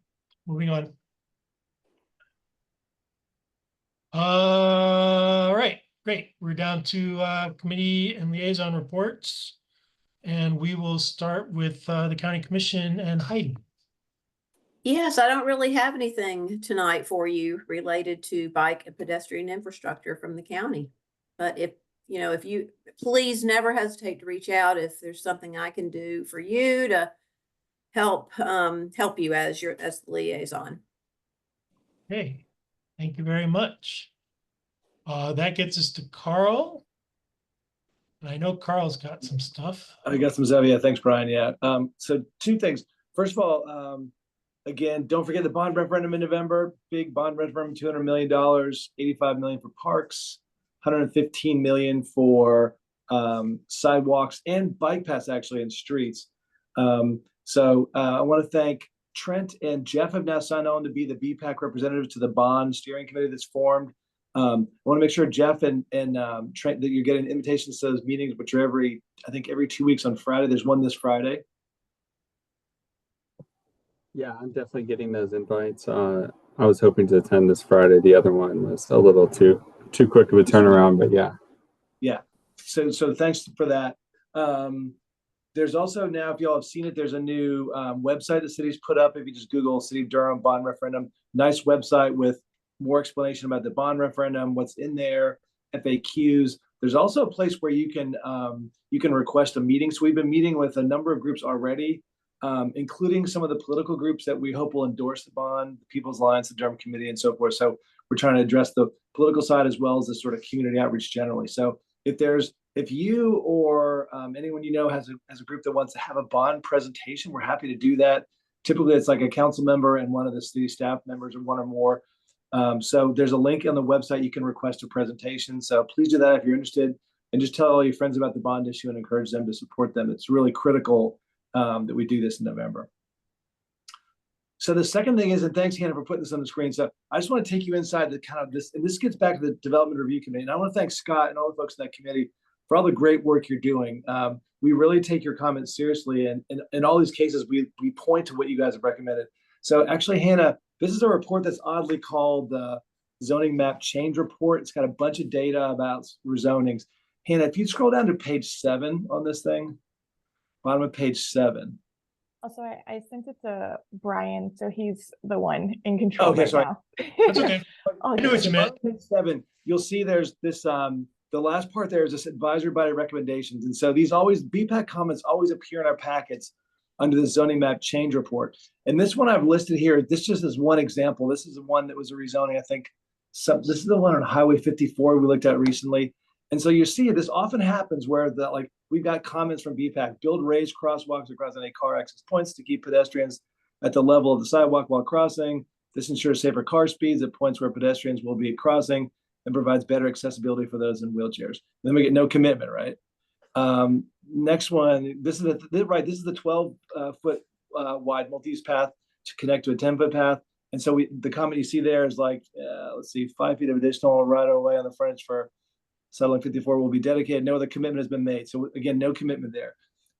moving on. All right, Great. We're down to committee and liaison reports. And we will start with the county commission and Heidi. Yes, I don't really have anything tonight for you related to bike and pedestrian infrastructure from the county. But if you please never hesitate to reach out if there's something I can do for you to help you as the liaison. Okay, thank you very much. That gets us to Carl. And I know Carl's got some stuff. I got some stuff. Yeah, thanks, Brian. Yeah. So two things. First of all, again, don't forget the bond referendum in November. Big bond referendum, $200 million, $85 million for parks, $115 million for sidewalks and bike paths, actually, in streets. So I want to thank Trent and Jeff have now signed on to be the BPAC representatives to the bond steering committee that's formed. I want to make sure Jeff and Trent that you're getting invitations to those meetings, which are I think every 2 weeks on Friday. There's one this Friday. Yeah, I'm definitely getting those invites. I was hoping to attend this Friday. The other one was a little too quick of a turnaround, but yeah. Yeah. So thanks for that. There's also now, if y'all have seen it, there's a new website the city's put up. If you just Google City of Durham bond referendum, nice website with more explanation about the bond referendum, what's in there, FAQs. There's also a place where you can request a meeting. So we've been meeting with a number of groups already, including some of the political groups that we hope will endorse the bond, the People's Alliance, the Durham Committee, and so forth. So we're trying to address the political side as well as the sort of community outreach generally. So if you or anyone you know has a group that wants to have a bond presentation, we're happy to do that. Typically, it's like a council member and one of the city staff members, or one or more. So there's a link on the website. You can request a presentation. So please do that if you're interested, and just tell all your friends about the bond issue and encourage them to support them. It's really critical that we do this in November. So the second thing is, and thanks, Hannah, for putting this on the screen. So I just want to take you inside the kind of this, and this gets back to the Development Review Committee. And I want to thank Scott and all the folks in that committee for all the great work you're doing. We really take your comments seriously. And in all these cases, we point to what you guys have recommended. So actually, Hannah, this is a report that's oddly called the Zoning Map Change Report. It's got a bunch of data about rezonings. Hannah, if you scroll down to page 7 on this thing, bottom of page 7. Also, I sent it to Brian, so he's the one in control Okay, right sorry. now. That's okay. I knew what you meant. Page 7, you'll see there's this, the last part there is this advisory body recommendations. And so these BPAC comments always appear in our packets under the zoning map change report. And this one I've listed here, this just is one example. This is the one that was a rezoning, I think. This is the one on Highway 54 we looked at recently. And so you see this often happens where we've got comments from BPAC, build raised crosswalks across any car access points to keep pedestrians at the level of the sidewalk while crossing. This ensures safer car speeds at points where pedestrians will be crossing and provides better accessibility for those in wheelchairs. And then we get no commitment, right? Next one, this is the 12-foot wide multi-use path to connect to a 10-foot path. And so the comment you see there is like, let's see, 5 feet of additional right-of-way on the frontage for settling 54 will be dedicated. No other commitment has been made. So again, no commitment there.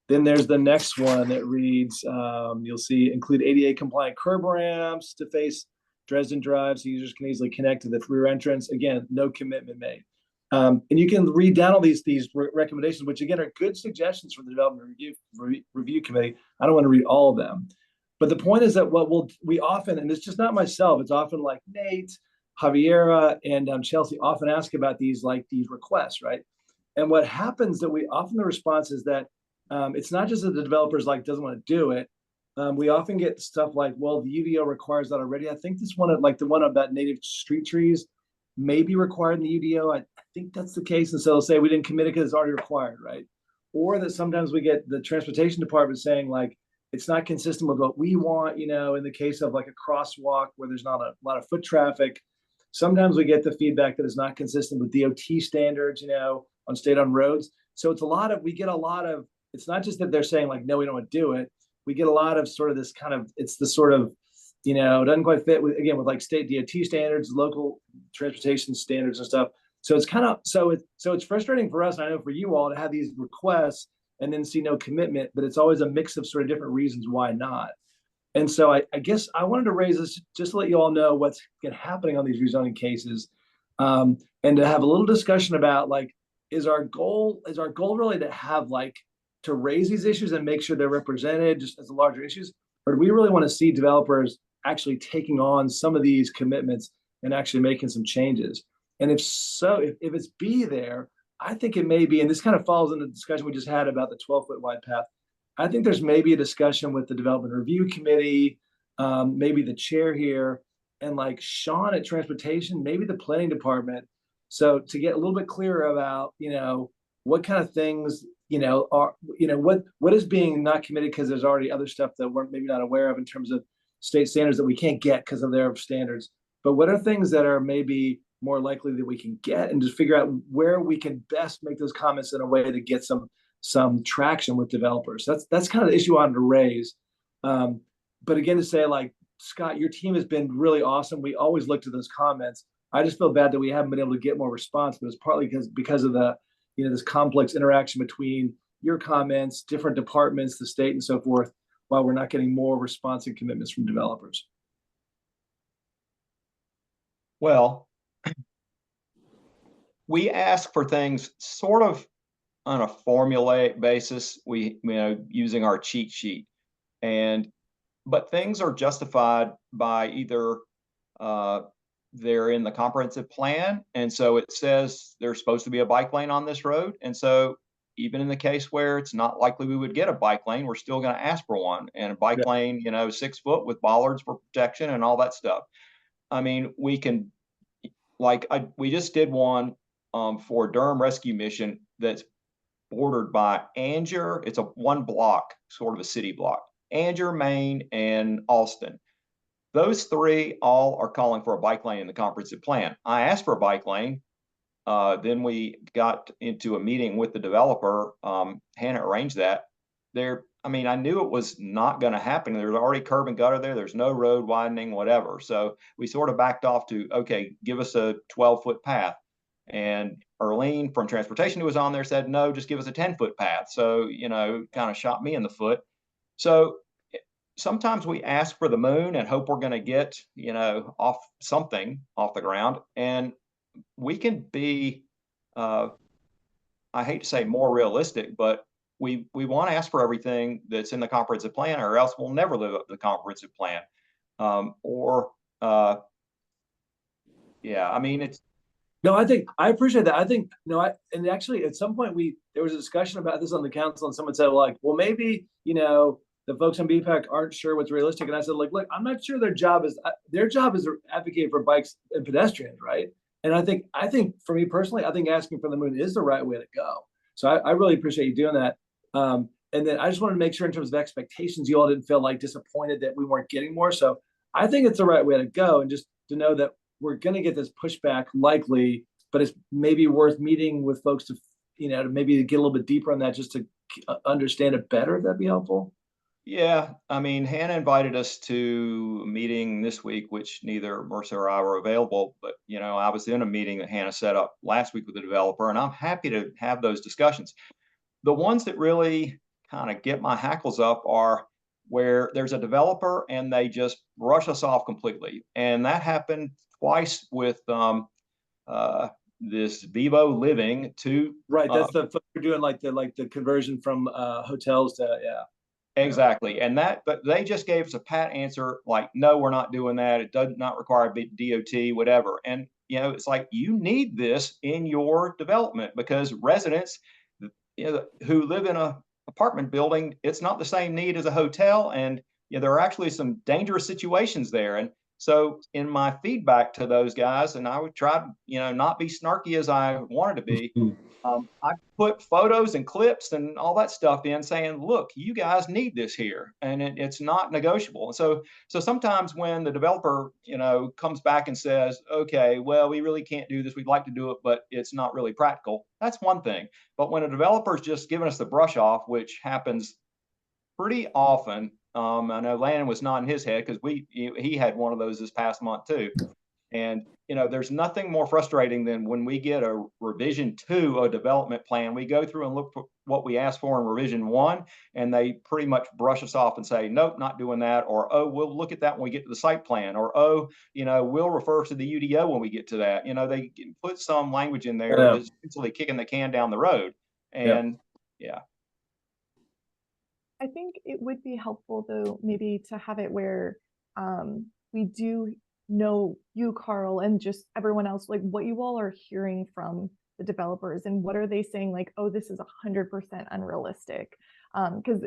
Then there's the next one that reads, you'll see, include ADA compliant curb ramps to face Dresden Drive so users can easily connect to the rear entrance. Again, no commitment made. And you can read down all these recommendations, which again are good suggestions from the Development Review Committee. I don't want to read all of them. But the point is that we often, and it's just not myself, it's often like Nate, Javiera, and Chelsea often ask about these requests, right? And what happens that the response is that it's not just that the developers doesn't want to do it. We often get stuff like, well, the UDO requires that already. I think this one, like the one about native street trees, may be required in the UDO. I think that's the case. And so they'll say we didn't commit it because it's already required, right? Or that sometimes we get the transportation department saying it's not consistent with what we want, in the case of like a crosswalk where there's not a lot of foot traffic. Sometimes we get the feedback that is not consistent with DOT standards, on state-owned roads. So it's it's not just that they're saying no, we don't want to do it. We get a lot of sort of this kind of, it's the sort of, it doesn't quite fit with state DOT standards, local transportation standards and stuff. So it's kind of, so it's frustrating for us, and I know for you all, to have these requests and then see no commitment, but it's always a mix of sort of different reasons why not. And so I guess I wanted to raise this just to let you all know what's happening on these rezoning cases. And to have a little discussion about like, is our goal really to have like to raise these issues and make sure they're represented just as the larger issues, or do we really want to see developers actually taking on some of these commitments and actually making some changes? And if so, if it's B there, I think it may be, and this kind of falls into the discussion we just had about the 12-foot wide path. I think there's maybe a discussion with the development review committee, maybe the chair here, and like Sean at transportation, maybe the planning department. So to get a little bit clearer about, what kind of things, are, what is being not committed because there's already other stuff that we're maybe not aware of in terms of state standards that we can't get because of their standards. But what are things that are maybe more likely that we can get, and just figure out where we can best make those comments in a way to get some traction with developers. That's kind of the issue I wanted to raise. But again, to say like, Scott, your team has been really awesome. We always look to those comments. I just feel bad that we haven't been able to get more response, but it's partly because of the, this complex interaction between your comments, different departments, the state, and so forth, while we're not getting more response and commitments from developers. Well, we ask for things sort of on a formulaic basis, using our cheat sheet, but things are justified by either they're in the comprehensive plan, and so it says there's supposed to be a bike lane on this road, and so even in the case where it's not likely we would get a bike lane, we're still going to ask for one, and a bike lane, 6 foot with bollards for protection and all that stuff. I mean, we can, we just did one for Durham Rescue Mission that's bordered by Anger. It's a one block, sort of a city block. Anger, Maine, and Alston. Those three all are calling for a bike lane in the comprehensive plan. I asked for a bike lane. Then we got into a meeting with the developer. Hannah arranged that. I knew it was not going to happen. There's already curb and gutter there. There's no road widening, whatever. So we sort of backed off to, okay, give us a 12-foot path. And Erlene from transportation, who was on there, said, no, just give us a 10-foot path. So, kind of shot me in the foot. So sometimes we ask for the moon and hope we're going to get, off the ground. And we can be, I hate to say more realistic, but we want to ask for everything that's in the comprehensive plan, or else we'll never live up to the comprehensive plan. It's. No, I appreciate that. I think, and actually at some point there was a discussion about this on the council, and someone said like, well, maybe, the folks on BPAC aren't sure what's realistic. And I said, like, look, I'm not sure their job is to advocate for bikes and pedestrians, right? And I think for me personally, I think asking for the moon is the right way to go. So I really appreciate you doing that. And then I just wanted to make sure in terms of expectations, you all didn't feel like disappointed that we weren't getting more. So I think it's the right way to go, and just to know that we're going to get this pushback likely, but it's maybe worth meeting with folks to, to maybe get a little bit deeper on that, just to understand it better. If that'd be helpful. Yeah, Hannah invited us to a meeting this week, which neither Mercer or I were available, but, I was in a meeting that Hannah set up last week with the developer, and I'm happy to have those discussions. The ones that really kind of get my hackles up are where there's a developer and they just brush us off completely. And that happened twice with this Vivo Living to. Right, that's the we're doing like the conversion from hotels to, yeah. Exactly. But they just gave us a pat answer, like, no, we're not doing that. It does not require a big DOT, whatever. And, it's like, you need this in your development, because residents, who live in a apartment building, it's not the same need as a hotel. And, there are actually some dangerous situations there. And so in my feedback to those guys, and I would try, not be snarky as I wanted to be, I put photos and clips and all that stuff in, saying, look, you guys need this here, and it's not negotiable. And so sometimes when the developer, comes back and says, okay, well, we really can't do this. We'd like to do it, but it's not really practical. That's one thing. But when a developer's just giving us the brush off, which happens pretty often, I know Landon was nodding his head because he had one of those this past month too. And, you know, there's nothing more frustrating than when we get a revision to a development plan, we go through and look for what we asked for in revision 1, and they pretty much brush us off and say, nope, not doing that. Or, oh, we'll look at that when we get to the site plan. Or, oh, you know, we'll refer to the UDO when we get to that. You know, they put some language in there that's essentially kicking the can down the road. And yeah. I think it would be helpful though, maybe to have it where we do know you, Carl, and just everyone else, like what you all are hearing from the developers and what are they saying, like, oh, this is 100% unrealistic. Because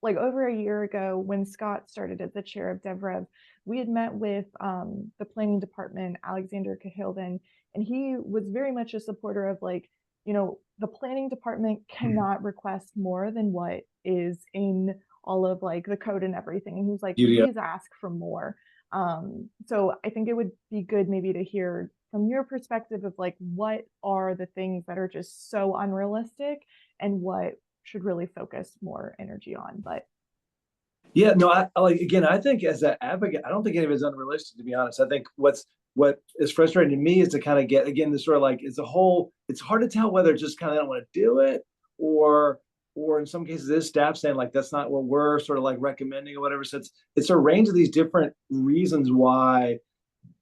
like over a year ago, when Scott started as the chair of DevRev, we had met with the planning department, Alexander Cahilden, and he was very much a supporter of like, you know, the planning department cannot request more than what is in all of like the code and everything. And he's like, please ask for more. So I think it would be good maybe to hear from your perspective of like, what are the things that are just so unrealistic and what should really focus more energy on. But yeah, no, I like, again, I think as an advocate, I don't think any of it is unrealistic, to be honest. I think what is frustrating to me is to kind of get, again, this sort of like, it's hard to tell whether it's just kind of don't want to do it or in some cases this staff saying like, that's not what we're sort of like recommending or whatever. So it's a range of these different reasons why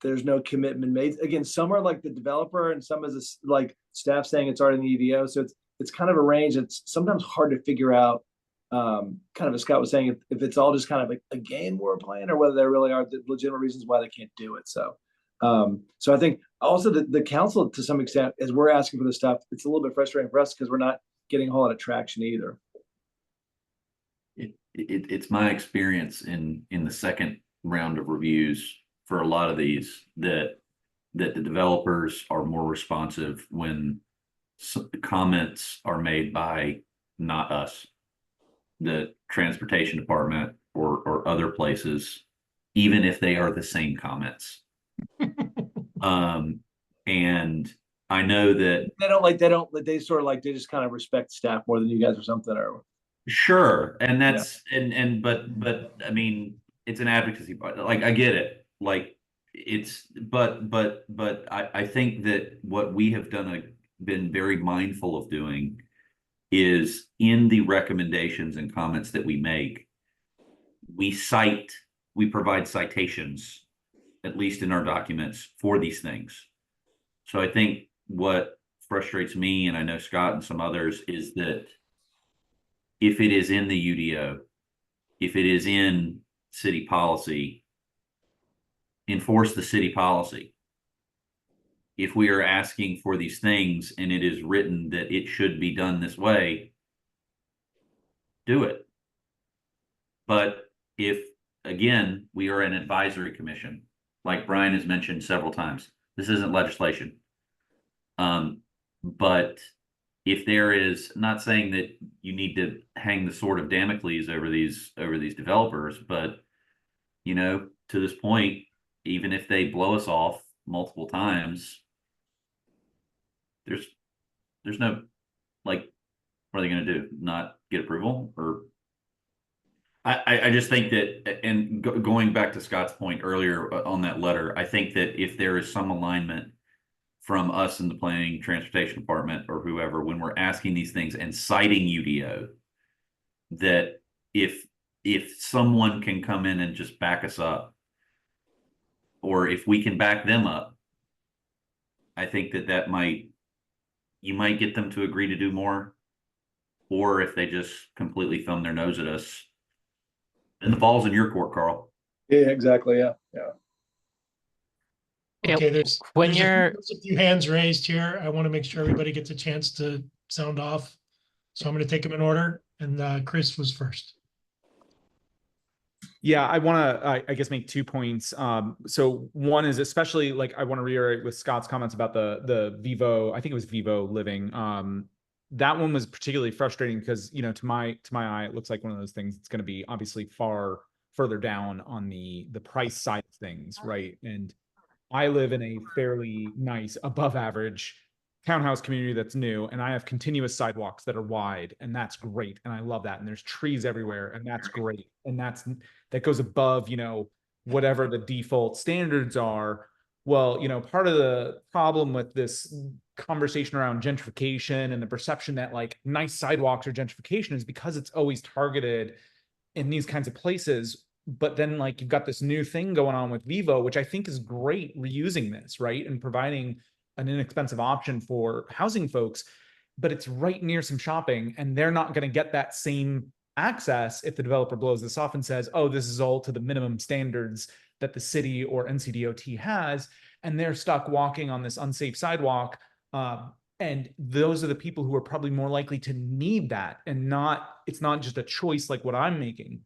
there's no commitment made. Again, some are like the developer and some is like staff saying it's already in the EDO. So it's kind of a range. It's sometimes hard to figure out, kind of as Scott was saying, if it's all just kind of like a game we're playing or whether there really are the legitimate reasons why they can't do it. So I think also the council, to some extent, as we're asking for this stuff, it's a little bit frustrating for us because we're not getting a whole lot of traction either. It's my experience in the second round of reviews for a lot of these that the developers are more responsive when the comments are made by not us, the transportation department or other places, even if they are the same comments. And I know that they sort of like, they just kind of respect staff more than you guys or something, or sure. And that's, but I mean, it's an advocacy part. Like, I get it. Like but I think that what we have been very mindful of doing is in the recommendations and comments that we make, we provide citations, at least in our documents, for these things. So I think what frustrates me, and I know Scott and some others, is that if it is in the UDO, if it is in city policy, enforce the city policy. If we are asking for these things and it is written that it should be done this way, do it. But if, again, we are an advisory commission, like Brian has mentioned several times, this isn't legislation. But if there is, not saying that you need to hang the sword of Damocles over these developers, but you know, to this point, even if they blow us off multiple times, there's no, like, what are they going to do? Not get approval? Or I just think that, and going back to Scott's point earlier on that letter, I think that if there is some alignment from us in the planning transportation department or whoever, when we're asking these things and citing UDO, that if someone can come in and just back us up, or if we can back them up, I think that you might get them to agree to do more. Or if they just completely thumb their nose at us, and the ball's in your court, Carl. Yeah, exactly. Yeah. Okay, there's a few hands raised here. I want to make sure everybody gets a chance to sound off. So I'm going to take them in order. And Chris was first. Yeah, I want to, I guess, make 2 points. So one is especially like, I want to reiterate with Scott's comments about the Vivo, I think it was Vivo Living. That one was particularly frustrating because, you know, to my eye, it looks like one of those things that's going to be obviously far further down on the price side of things, right? And I live in a fairly nice, above average townhouse community that's new, and I have continuous sidewalks that are wide, and that's great, and I love that. And there's trees everywhere, and that's great, and that goes above, you know, whatever the default standards are. well, part of the problem with this conversation around gentrification and the perception that like nice sidewalks are gentrification is because it's always targeted in these kinds of places. But then like you've got this new thing going on with Vivo, which I think is great, reusing this, right? And providing an inexpensive option for housing folks, but it's right near some shopping and they're not going to get that same access if the developer blows this off and says, oh, this is all to the minimum standards that the city or NCDOT has, and they're stuck walking on this unsafe sidewalk. And those are the people who are probably more likely to need that, and it's not just a choice like what I'm making.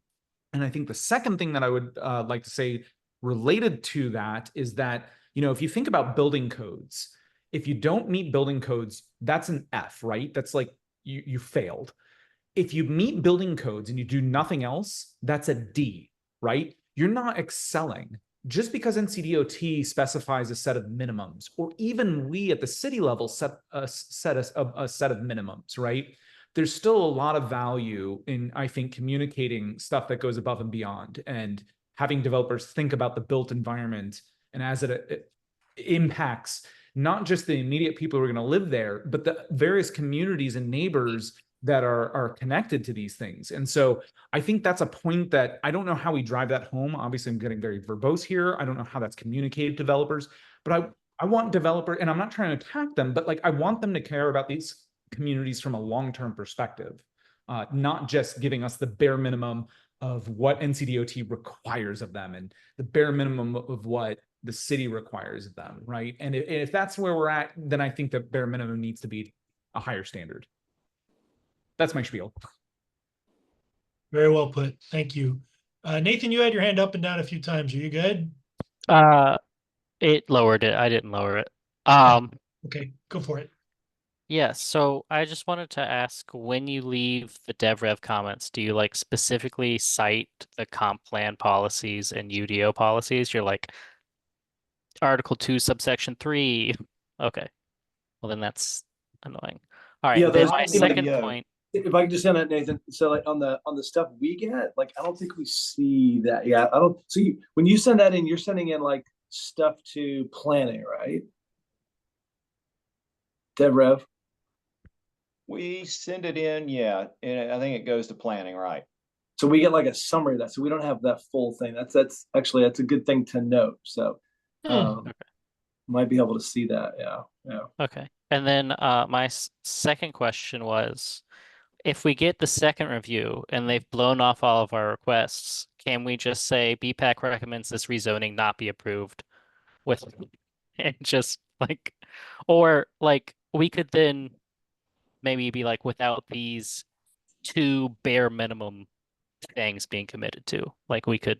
And I think the second thing that I would like to say related to that is that, if you think about building codes, if you don't meet building codes, that's an F, right? That's like you failed. If you meet building codes and you do nothing else, that's a D, right? You're not excelling. Just because NCDOT specifies a set of minimums, or even we at the city level set a set of minimums, right? There's still a lot of value in, I think, communicating stuff that goes above and beyond, and having developers think about the built environment and as it impacts not just the immediate people who are going to live there, but the various communities and neighbors that are connected to these things. And so I think that's a point that I don't know how we drive that home. Obviously, I'm getting very verbose here. I don't know how that's communicated to developers, but I want developer, and I'm not trying to attack them, but like I want them to care about these communities from a long-term perspective, not just giving us the bare minimum of what NCDOT requires of them and the bare minimum of what the city requires of them, right? And if that's where we're at, then I think the bare minimum needs to be a higher standard. That's my spiel. Very well put. Thank you. Nathan, you had your hand up and down a few times. Are you good? It lowered it. I didn't lower it. Okay, go for it. Yeah, so I just wanted to ask, when you leave the DevRev comments, do you like specifically cite the comp plan policies and UDO policies? You're like Article 2, subsection 3. Okay. Well, then that's annoying. All right. Yeah, Then those- my second point. If I could just say that, Nathan, so like on the stuff we get, like I don't think we see that. Yeah, I don't. So when you send that in, you're sending in like stuff to planning, right? DevRev. We send it in, yeah, and I think it goes to planning, right? So we get like a summary of that. So we don't have that full thing. That's a good thing to note. So might be able to see that. Yeah. Okay. And then my second question was, if we get the second review and they've blown off all of our requests, can we just say BPAC recommends this rezoning not be approved with, and just like, or like we could then maybe be like, without these 2 bare minimum things being committed to, like we could,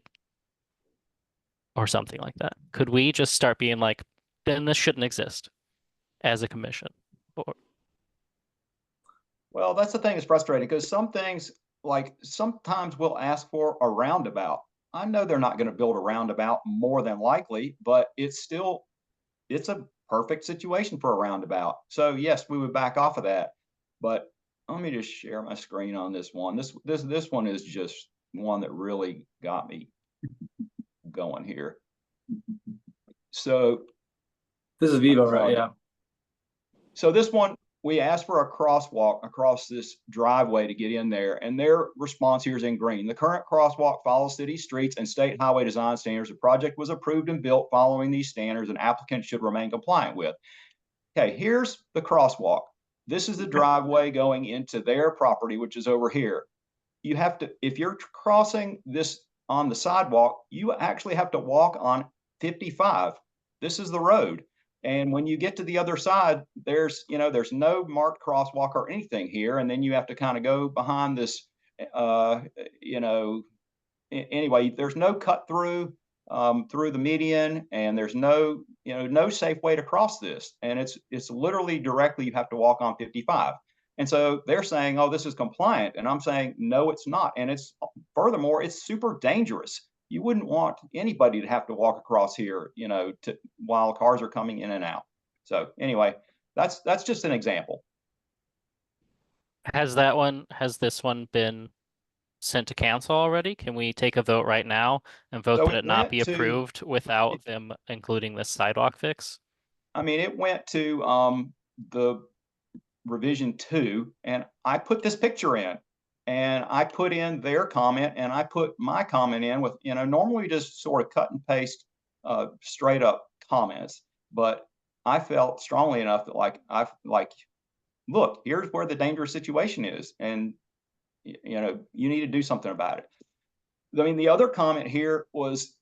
or something like that. Could we just start being like, then this shouldn't exist as a commission? Or Well, that's the thing that's frustrating, because some things, like sometimes we'll ask for a roundabout. I know they're not going to build a roundabout more than likely, but it's a perfect situation for a roundabout. So yes, we would back off of that. But let me just share my screen on this one. This one is just one that really got me going here. So this is Vivo, right? Yeah. So this one, we asked for a crosswalk across this driveway to get in there, and their response here is in green. The current crosswalk follows city streets and state highway design standards. The project was approved and built following these standards, and applicants should remain compliant with. Okay, here's the crosswalk. This is the driveway going into their property, which is over here. You have to, if you're crossing this on the sidewalk, you actually have to walk on 55. This is the road. And when you get to the other side, there's no marked crosswalk or anything here. And then you have to kind of go behind this, anyway, there's no cut through the median, and there's no safe way to cross this. And it's literally directly, you have to walk on 55. And so they're saying, oh, this is compliant. And I'm saying, no, it's not. And furthermore, it's super dangerous. You wouldn't want anybody to have to walk across here, while cars are coming in and out. So anyway, that's just an example. has this one been sent to council already? Can we take a vote right now and vote So that it it not went be to- approved without them including this sidewalk fix? I mean, it went to the revision 2, and I put this picture in, and I put in their comment, and I put my comment in with, normally we just sort of cut and paste straight up comments, but I felt strongly enough that look, here's where the dangerous situation is, and you need to do something about it. I mean, the other comment here was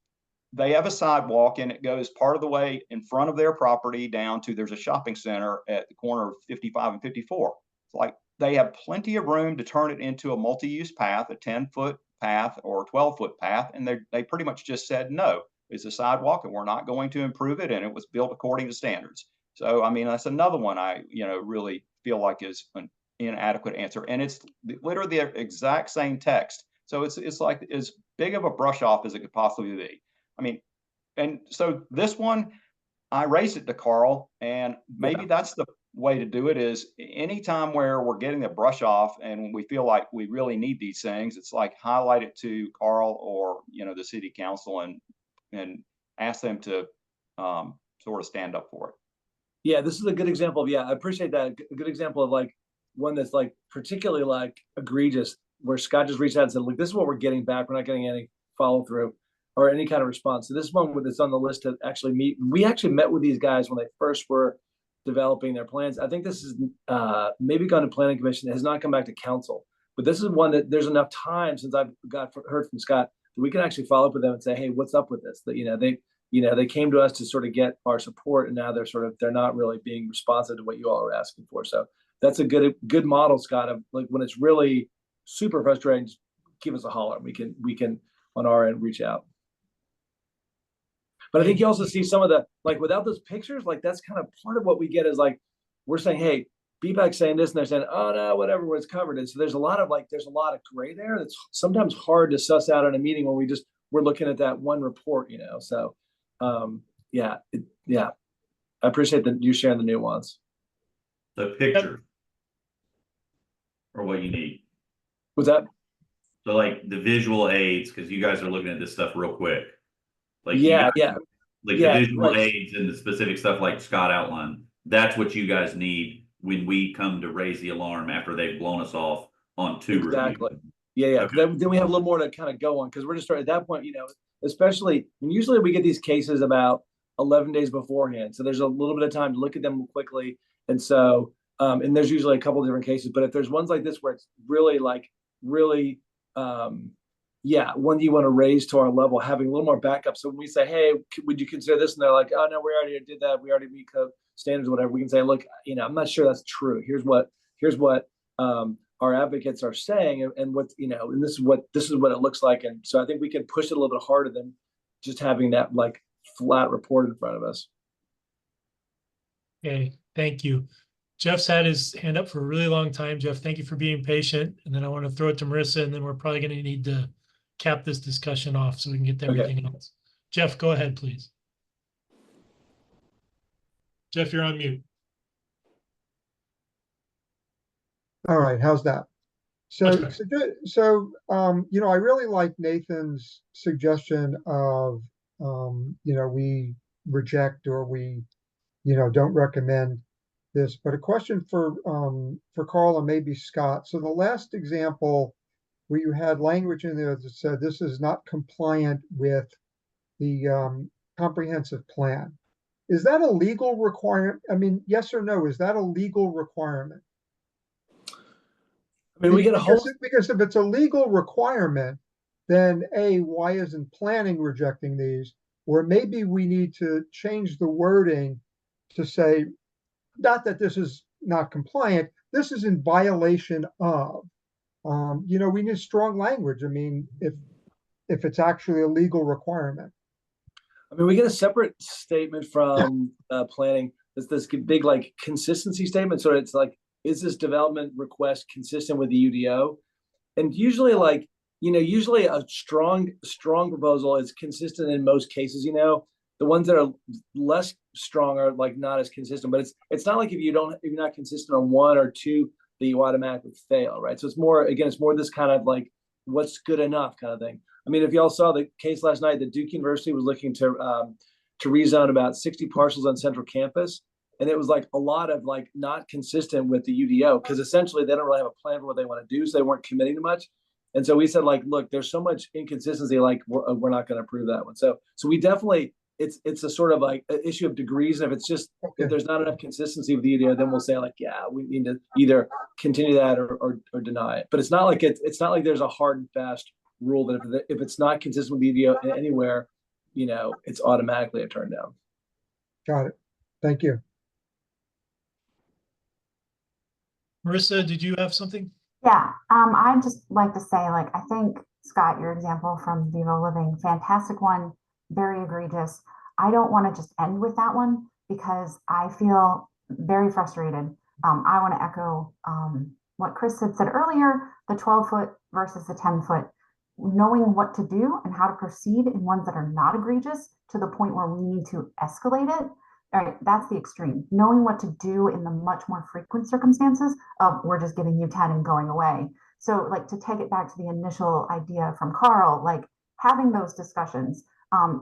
they have a sidewalk and it goes part of the way in front of their property down to, there's a shopping center at the corner of 55 and 54. It's like they have plenty of room to turn it into a multi-use path, a 10-foot path or a 12-foot path. And they pretty much just said, no, it's a sidewalk and we're not going to improve it. And it was built according to standards. So, I mean, that's another one I, really feel like is an inadequate answer. And it's literally the exact same text. So it's like as big of a brush off as it could possibly be. I mean, and so this one, I raised it to Carl, and maybe that's the way to do it, is anytime where we're getting a brush off and we feel like we really need these things, it's like highlight it to Carl or, the city council and ask them to sort of stand up for it. Yeah, this is a good example of, I appreciate that. A good example of like one that's like particularly like egregious, where Scott just reached out and said, look, this is what we're getting back. We're not getting any follow through or any kind of response. So this one that's on the list to actually meet. We actually met with these guys when they first were developing their plans. I think this is maybe gone to planning commission. It has not come back to council, but this is one that there's enough time since I've heard from Scott that we can actually follow up with them and say, hey, what's up with this? That, they came to us to sort of get our support, and now they're not really being responsive to what you all are asking for. So that's a good model, Scott, of like when it's really super frustrating, just give us a holler. We can on our end reach out. But I think you also see some of the, like, without those pictures, like that's kind of part of what we get is like, we're saying, hey, BPAC's saying this, and they're saying, oh no, whatever, where it's covered. And so there's a lot of gray there that's sometimes hard to suss out in a meeting when we're looking at that one report, So I appreciate that you sharing the nuance. The pictures are what you need. What's that? So like the visual aids, because you guys are looking at this stuff real quick. Like the visual aids and the specific stuff like Scott outlined. That's what you guys need when we come to raise the alarm after they've blown us off on 2 Exactly. reviews. Yeah. Okay. Then we have a little more to kind of go on, because we're just starting at that point, especially when usually we get these cases about 11 days beforehand. So there's a little bit of time to look at them quickly. And so, and there's usually a couple of different cases, but if there's ones like this where it's really one you want to raise to our level, having a little more backup. So when we say, hey, would you consider this? And they're like, oh no, we already did that. We already meet code standards, whatever. We can say, look, I'm not sure that's true. Here's what our advocates are saying, and what, and this is what it looks like. And so I think we can push it a little bit harder than just having that like flat report in front of us. Okay, thank you. Jeff's had his hand up for a really long time. Jeff, thank you for being patient. And then I want to throw it to Marissa, and then we're probably going to need to cap this discussion off so we can get to everything else. Jeff, go ahead, please. Jeff, you're on mute. All right, how's that? So I really like Nathan's suggestion of, we reject or we, don't recommend this, but a question for Carl and maybe Scott. So the last example where you had language in there that said this is not compliant with the comprehensive plan. Is that a legal requirement? I mean, yes or no, is that a legal requirement? I mean, we get a whole, because if it's a legal requirement, then why isn't planning rejecting these? Or maybe we need to change the wording to say, not that this is not compliant, this is in violation of. We need strong language. I mean, if it's actually a legal requirement. I mean, we get a separate statement from planning. It's this big like consistency statement. So it's like, is this development request consistent with the UDO? And usually usually a strong proposal is consistent in most cases. The ones that are less strong are like not as consistent, but it's not like if you're not consistent on 1 or 2 that you automatically fail, right? So it's more this kind of like what's good enough kind of thing. I mean, if y'all saw the case last night, that Duke University was looking to rezone about 60 parcels on Central Campus. And it was like a lot of like not consistent with the UDO, because essentially they don't really have a plan for what they want to do. So they weren't committing to much. And so we said, like, look, there's so much inconsistency, like we're not going to approve that one. So we definitely, it's a sort of like an issue of degrees. And if it's just, if there's not enough consistency with the UDO, then we'll say like, yeah, we need to either continue that or deny it. But it's not like it's not like there's a hard and fast rule that if it's not consistent with the UDO anywhere, you know, it's automatically a turn down. Got it. Thank you. Marissa, did you have something? Yeah, I'd just like to say, like, I think, Scott, your example from Vivo Living, fantastic one, very egregious. I don't want to just end with that one because I feel very frustrated. I want to echo what Chris had said earlier, the 12-foot versus the 10-foot, knowing what to do and how to proceed in ones that are not egregious to the point where we need to escalate it. All right, that's the extreme. Knowing what to do in the much more frequent circumstances of we're just giving you 10 and going away. So like to take it back to the initial idea from Carl, like having those discussions,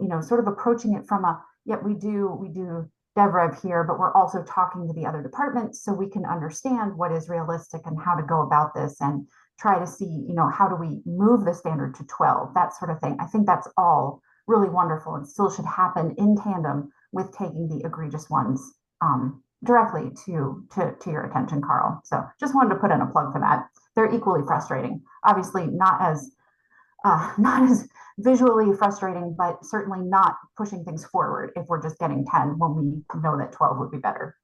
you know, sort of approaching it from a, yeah, we do DevRev here, but we're also talking to the other departments so we can understand what is realistic and how to go about this and try to see, you know, how do we move the standard to 12, that sort of thing. I think that's all really wonderful and still should happen in tandem with taking the egregious ones directly to your attention, Carl. So just wanted to put in a plug for that. They're equally frustrating. Obviously not as visually frustrating, but certainly not pushing things forward if we're just getting 10 when we know that 12 would be better.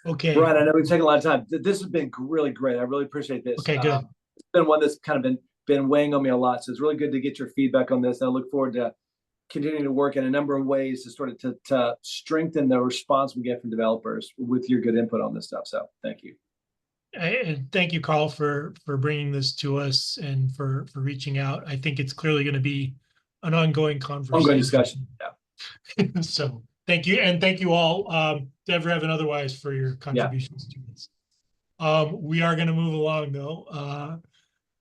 Okay. Brian, I know we've taken a lot of time. This has been really great. I really appreciate this. Okay, good. It's been one that's kind of been weighing on me a lot. So it's really good to get your feedback on this. And I look forward to continuing to work in a number of ways to sort of to strengthen the response we get from developers with your good input on this stuff. So thank you. And thank you, Carl, for bringing this to us and for reaching out. I think it's clearly going to be an ongoing conversation. Ongoing discussion. Yeah. So thank you. And thank you all, DevRev and otherwise, for your contributions to this. We are going to move along though.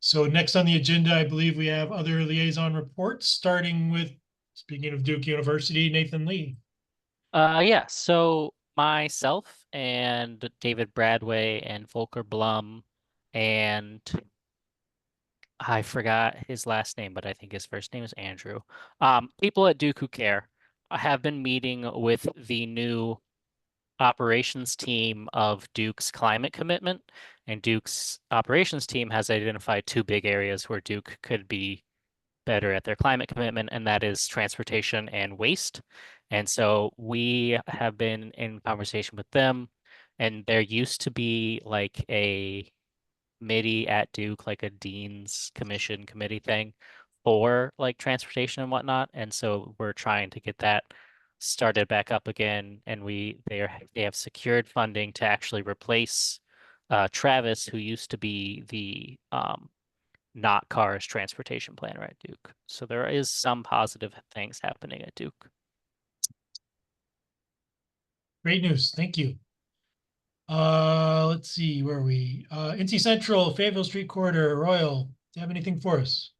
So next on the agenda, I believe we have other liaison reports, starting with, speaking of Duke University, Nathan Lee. Yeah, so myself and David Bradway and Volker Blum and I forgot his last name, but I think his first name is Andrew. People at Duke who care have been meeting with the new operations team of Duke's climate commitment, and Duke's operations team has identified two big areas where Duke could be better at their climate commitment, and that is transportation and waste. And so we have been in conversation with them, and there used to be like a committee at Duke, like a dean's commission committee thing for like transportation and whatnot. And so we're trying to get that started back up again, and they have secured funding to actually replace Travis, who used to be the not cars transportation planner at Duke. So there is some positive things happening at Duke. Great news. Thank you. Let's see, where are we? NC Central, Fayetteville Street Corridor, Royal. Do you have anything for us?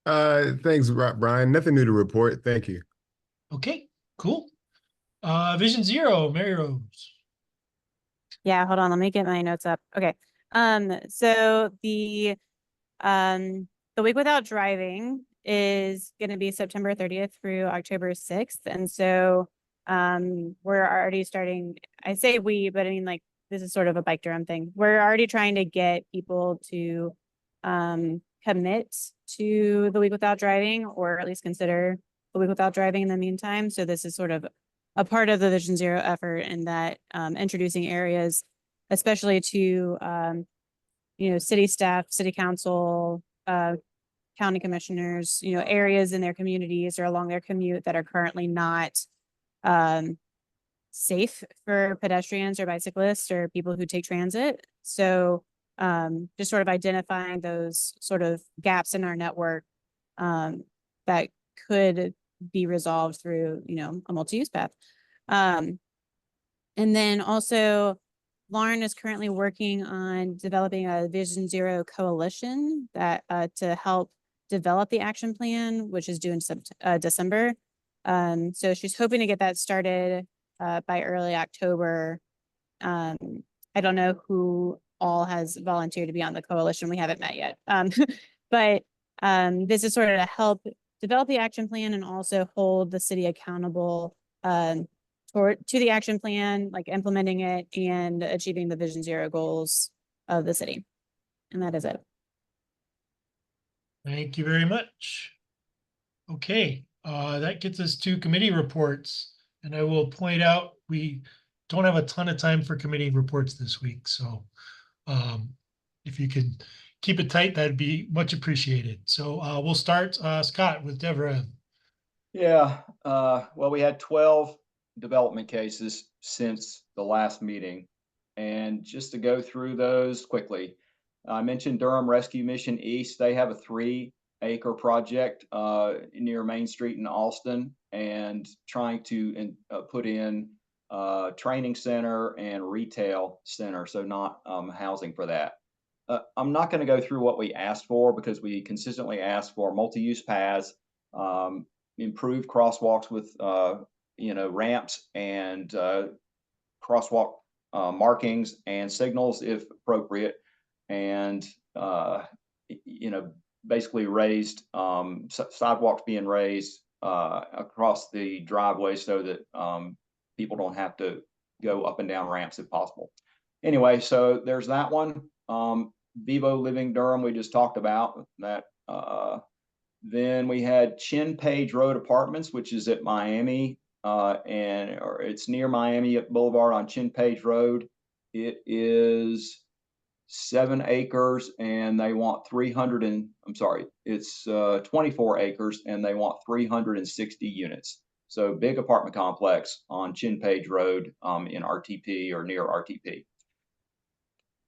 Thanks, Brian. Nothing new to report. Thank you. Okay, cool. Vision Zero, Mary Rose. Yeah, hold on, let me get my notes up. Okay. So the week without driving is going to be September 30th through October 6th. And so we're already starting, I say we, but I mean, like, this is sort of a Bike Durham thing. We're already trying to get people to commit to the week without driving, or at least consider the week without driving in the meantime. So this is sort of a part of the Vision Zero effort, in that introducing areas, especially to city staff, city council, county commissioners, areas in their communities or along their commute that are currently not safe for pedestrians or bicyclists or people who take transit. So just sort of identifying those sort of gaps in our network that could be resolved through, a multi-use path. And then also Lauren is currently working on developing a Vision Zero coalition that to help develop the action plan, which is due in December. So she's hoping to get that started by early October. I don't know who all has volunteered to be on the coalition. We haven't met yet. But this is sort of to help develop the action plan and also hold the city accountable to the action plan, like implementing it and achieving the Vision Zero goals of the city. And that is it. Thank you very much. Okay, that gets us to committee reports. And I will point out, we don't have a ton of time for committee reports this week. So if you could keep it tight, that'd be much appreciated. So we'll start, Scott, with Deborah. Yeah, well, we had 12 development cases since the last meeting. And just to go through those quickly, I mentioned Durham Rescue Mission East. They have a 3-acre project near Main Street in Austin, and trying to put in training center and retail center, so not housing for that. I'm not going to go through what we asked for because we consistently asked for multi-use paths, improved crosswalks with ramps and crosswalk markings and signals if appropriate, and basically raised sidewalks being raised across the driveway so that people don't have to go up and down ramps if possible. Anyway, so there's that one. Vivo Living Durham, we just talked about that. Then we had Chin Page Road Apartments, which is at Miami, or it's near Miami Boulevard on Chin Page Road. It is 7 acres, and they want 24 acres, and they want 360 units. So big apartment complex on Chin Page Road in RTP or near RTP.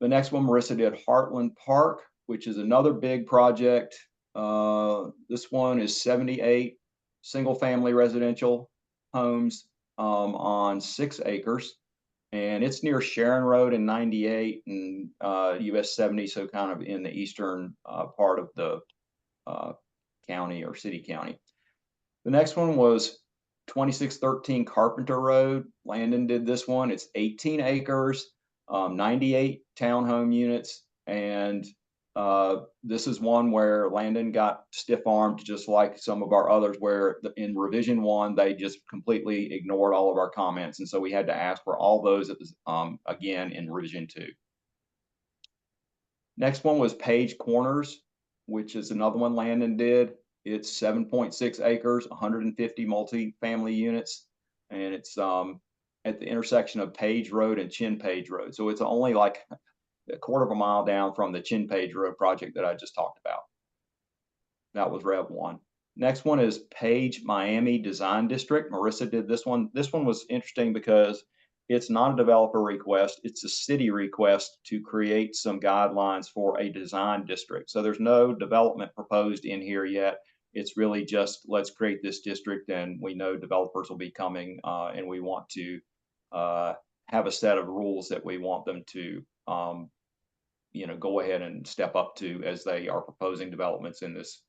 The next one, Marissa did Heartland Park, which is another big project. This one is 78 single-family residential homes on 6 acres, and it's near Sharon Road and 98 and US 70, so kind of in the eastern part of the county or city county. The next one was 2613 Carpenter Road. Landon did this one. It's 18 acres, 98 townhome units, and this is one where Landon got stiff-armed, just like some of our others, where in revision 1 they just completely ignored all of our comments, and so we had to ask for all those again in revision 2. Next one was Page Corners, which is another one Landon did. It's 7.6 acres, 150 multi-family units, and it's at the intersection of Page Road and Chin Page Road. So it's only like a quarter of a mile down from the Chin Page Road project that I just talked about. That was Rev 1. Next one is Page Miami Design District. Marissa did this one. This one was interesting because it's not a developer request. It's a city request to create some guidelines for a design district. So there's no development proposed in here yet. It's really just, let's create this district, and we know developers will be coming, and we want to have a set of rules that we want them to go ahead and step up to as they are proposing developments in this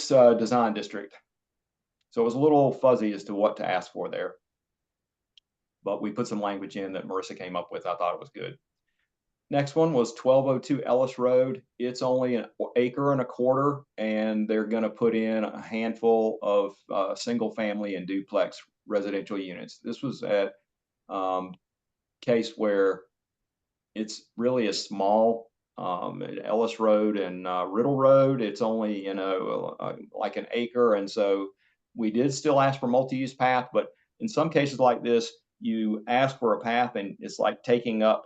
design district. So it was a little fuzzy as to what to ask for there, but we put some language in that Marissa came up with. I thought it was good. Next one was 1202 Ellis Road. It's only 1.25 acres, and they're going to put in a handful of single family and duplex residential units. This was at case where it's really a small Ellis Road and Riddle Road. It's only like 1 acre, and so we did still ask for multi-use path, but in some cases like this, you ask for a path and it's like taking up,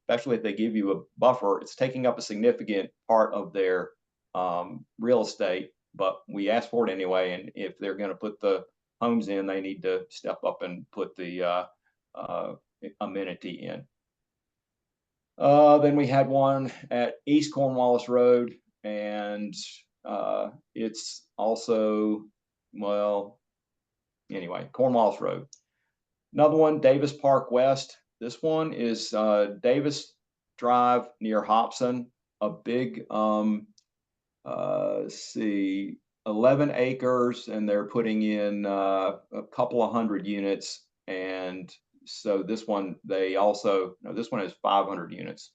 especially if they give you a buffer, it's taking up a significant part of their real estate, but we asked for it anyway, and if they're going to put the homes in, they need to step up and put the amenity in. Then we had one at East Cornwallis Road, and it's also, well, anyway, Cornwallis Road. Another one, Davis Park West. This one is Davis Drive near Hobson, a big, let's see, 11 acres, and they're putting in a couple of hundred units. And so this one, they also, no, this one has 500 units.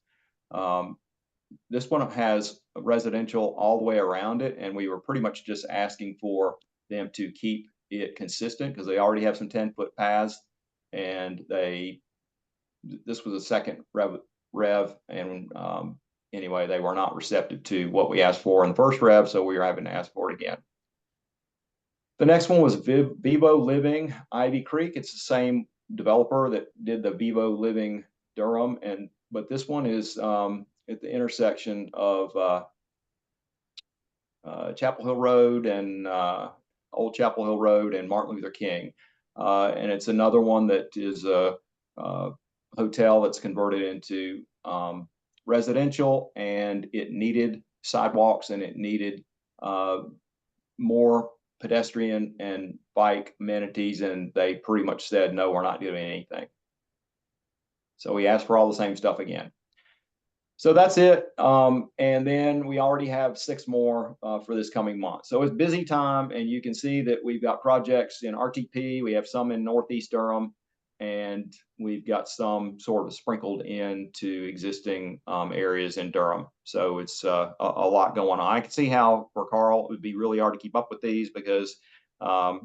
This one has residential all the way around it, and we were pretty much just asking for them to keep it consistent because they already have some 10-foot paths, and this was a second rev, and anyway, they were not receptive to what we asked for in the first rev, so we were having to ask for it again. The next one was Vivo Living Ivy Creek. It's the same developer that did the Vivo Living Durham, but this one is at the intersection of Chapel Hill Road and Old Chapel Hill Road and Martin Luther King. And it's another one that is a hotel that's converted into residential, and it needed sidewalks and it needed more pedestrian and bike amenities, and they pretty much said, no, we're not doing anything. So we asked for all the same stuff again. So that's it. And then we already have 6 more for this coming month. So it's busy time, and you can see that we've got projects in RTP. We have some in Northeast Durham, and we've got some sort of sprinkled into existing areas in Durham. So it's a lot going on. I can see how for Carl, it would be really hard to keep up with these because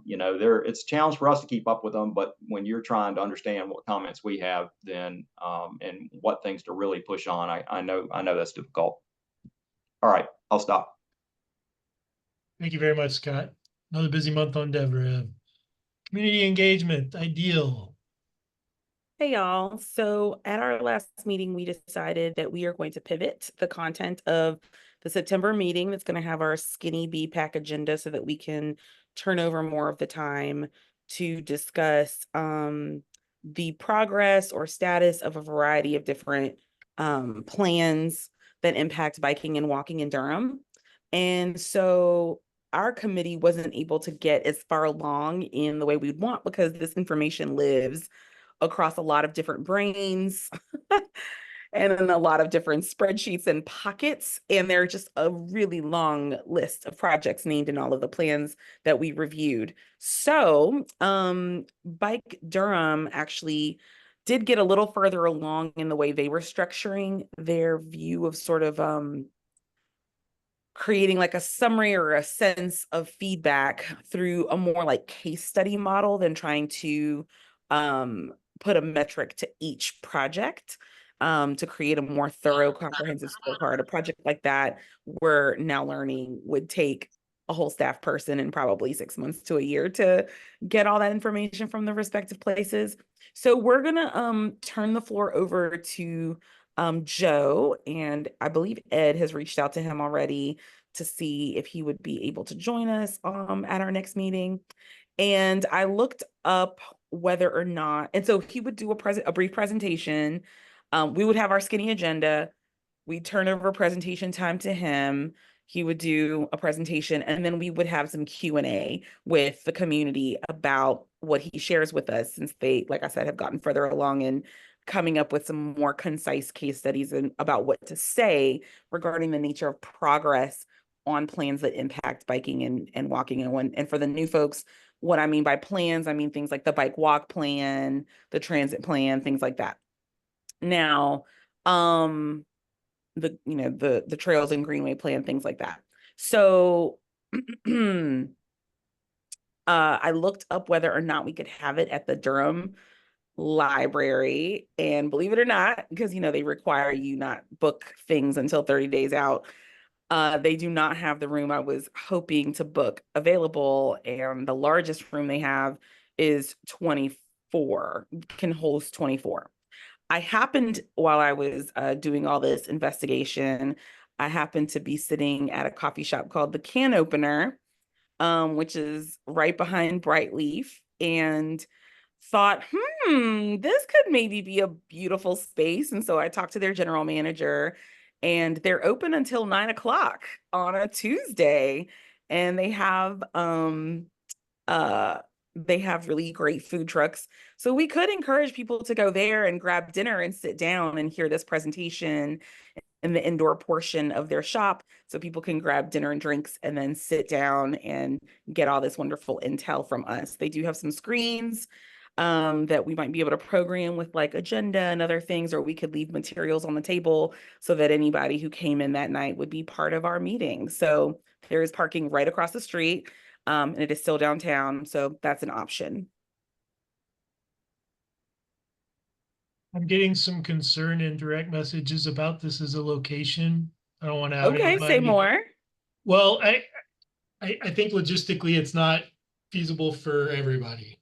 you know, it's a challenge for us to keep up with them, but when you're trying to understand what comments we have, then and what things to really push on, I know that's difficult. All right, I'll stop. Thank you very much, Scott. Another busy month on DevRev. Community engagement, ideal. Hey y'all. So at our last meeting, we decided that we are going to pivot the content of the September meeting that's going to have our skinny BPAC agenda so that we can turn over more of the time to discuss the progress or status of a variety of different plans that impact biking and walking in Durham. And so our committee wasn't able to get as far along in the way we'd want because this information lives across a lot of different brains and in a lot of different spreadsheets and pockets. And there are just a really long list of projects named in all of the plans that we reviewed. So Bike Durham actually did get a little further along in the way they were structuring their view of sort of creating like a summary or a sense of feedback through a more like case study model than trying to put a metric to each project to create a more thorough, comprehensive scorecard. A project like that, we're now learning, would take a whole staff person and probably 6 months to a year to get all that information from the respective places. So we're gonna turn the floor over to Joe, and I believe Ed has reached out to him already to see if he would be able to join us at our next meeting. And I looked up whether or not, and so he would do a brief presentation. We would have our skinny agenda. We'd turn over presentation time to him. He would do a presentation, and then we would have some Q&A with the community about what he shares with us, since they, like I said, have gotten further along in coming up with some more concise case studies and about what to say regarding the nature of progress on plans that impact biking and walking. And for the new folks, what I mean by plans, I mean things like the bike walk plan, the transit plan, things like that. Now, the trails and greenway plan, things like that. So I looked up whether or not we could have it at the Durham Library, and believe it or not, because they require you not book things until 30 days out. They do not have the room I was hoping to book available, and the largest room they have is 24, can host 24. I happened, while I was doing all this investigation, I happened to be sitting at a coffee shop called The Can Opener, which is right behind Brightleaf, and thought, this could maybe be a beautiful space. And so I talked to their general manager, and they're open until 9 o'clock on a Tuesday. And they have They have really great food trucks. So we could encourage people to go there and grab dinner and sit down and hear this presentation in the indoor portion of their shop, so people can grab dinner and drinks and then sit down and get all this wonderful intel from us. They do have some screens that we might be able to program with like agenda and other things, or we could leave materials on the table so that anybody who came in that night would be part of our meeting. So there is parking right across the street, and it is still downtown, so that's an option. I'm getting some concern in direct messages about this as a location. I don't want to out Okay, say anybody. more. Well, I think logistically it's not feasible for everybody.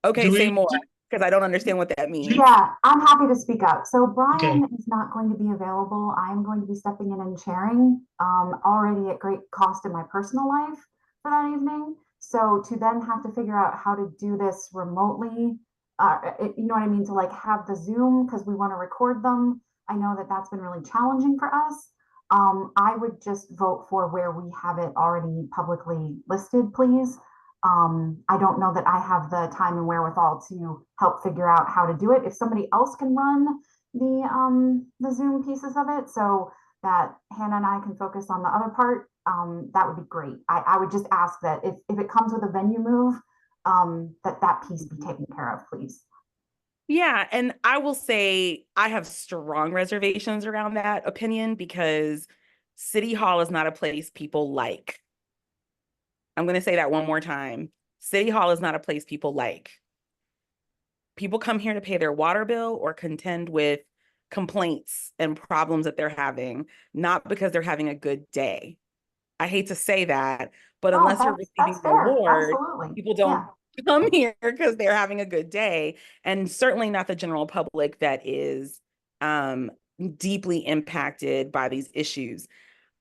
Okay, say we- more, because I don't understand what that means. Yeah, I'm happy to speak up. So Brian Okay. is not going to be available. I'm going to be stepping in and chairing, already at great cost in my personal life for that evening. So to then have to figure out how to do this remotely, you know what I mean? To like have the Zoom, because we want to record them. I know that that's been really challenging for us. I would just vote for where we have it already publicly listed, please. I don't know that I have the time and wherewithal to help figure out how to do it. If somebody else can run the Zoom pieces of it so that Hannah and I can focus on the other part, that would be great. I would just ask that if it comes with a venue move, that piece be taken care of, please. Yeah, and I will say I have strong reservations around that opinion because City Hall is not a place people like. I'm going to say that one more time. City Hall is not a place people like. People come here to pay their water bill or contend with complaints and problems that they're having, not because they're having a good day. I hate to say that, but No, unless you're that's receiving fair. reward, Absolutely. people don't come here because they're having a good day, and certainly not the general public that is deeply impacted by these issues.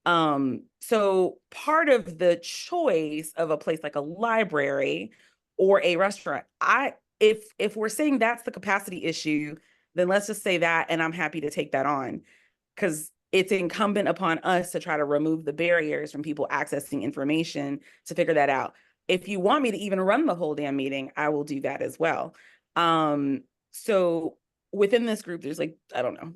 So part of the choice of a place like a library or a restaurant, if we're saying that's the capacity issue, then let's just say that, and I'm happy to take that on, because it's incumbent upon us to try to remove the barriers from people accessing information to figure that out. If you want me to even run the whole damn meeting, I will do that as well. So within this group, there's like, I don't know,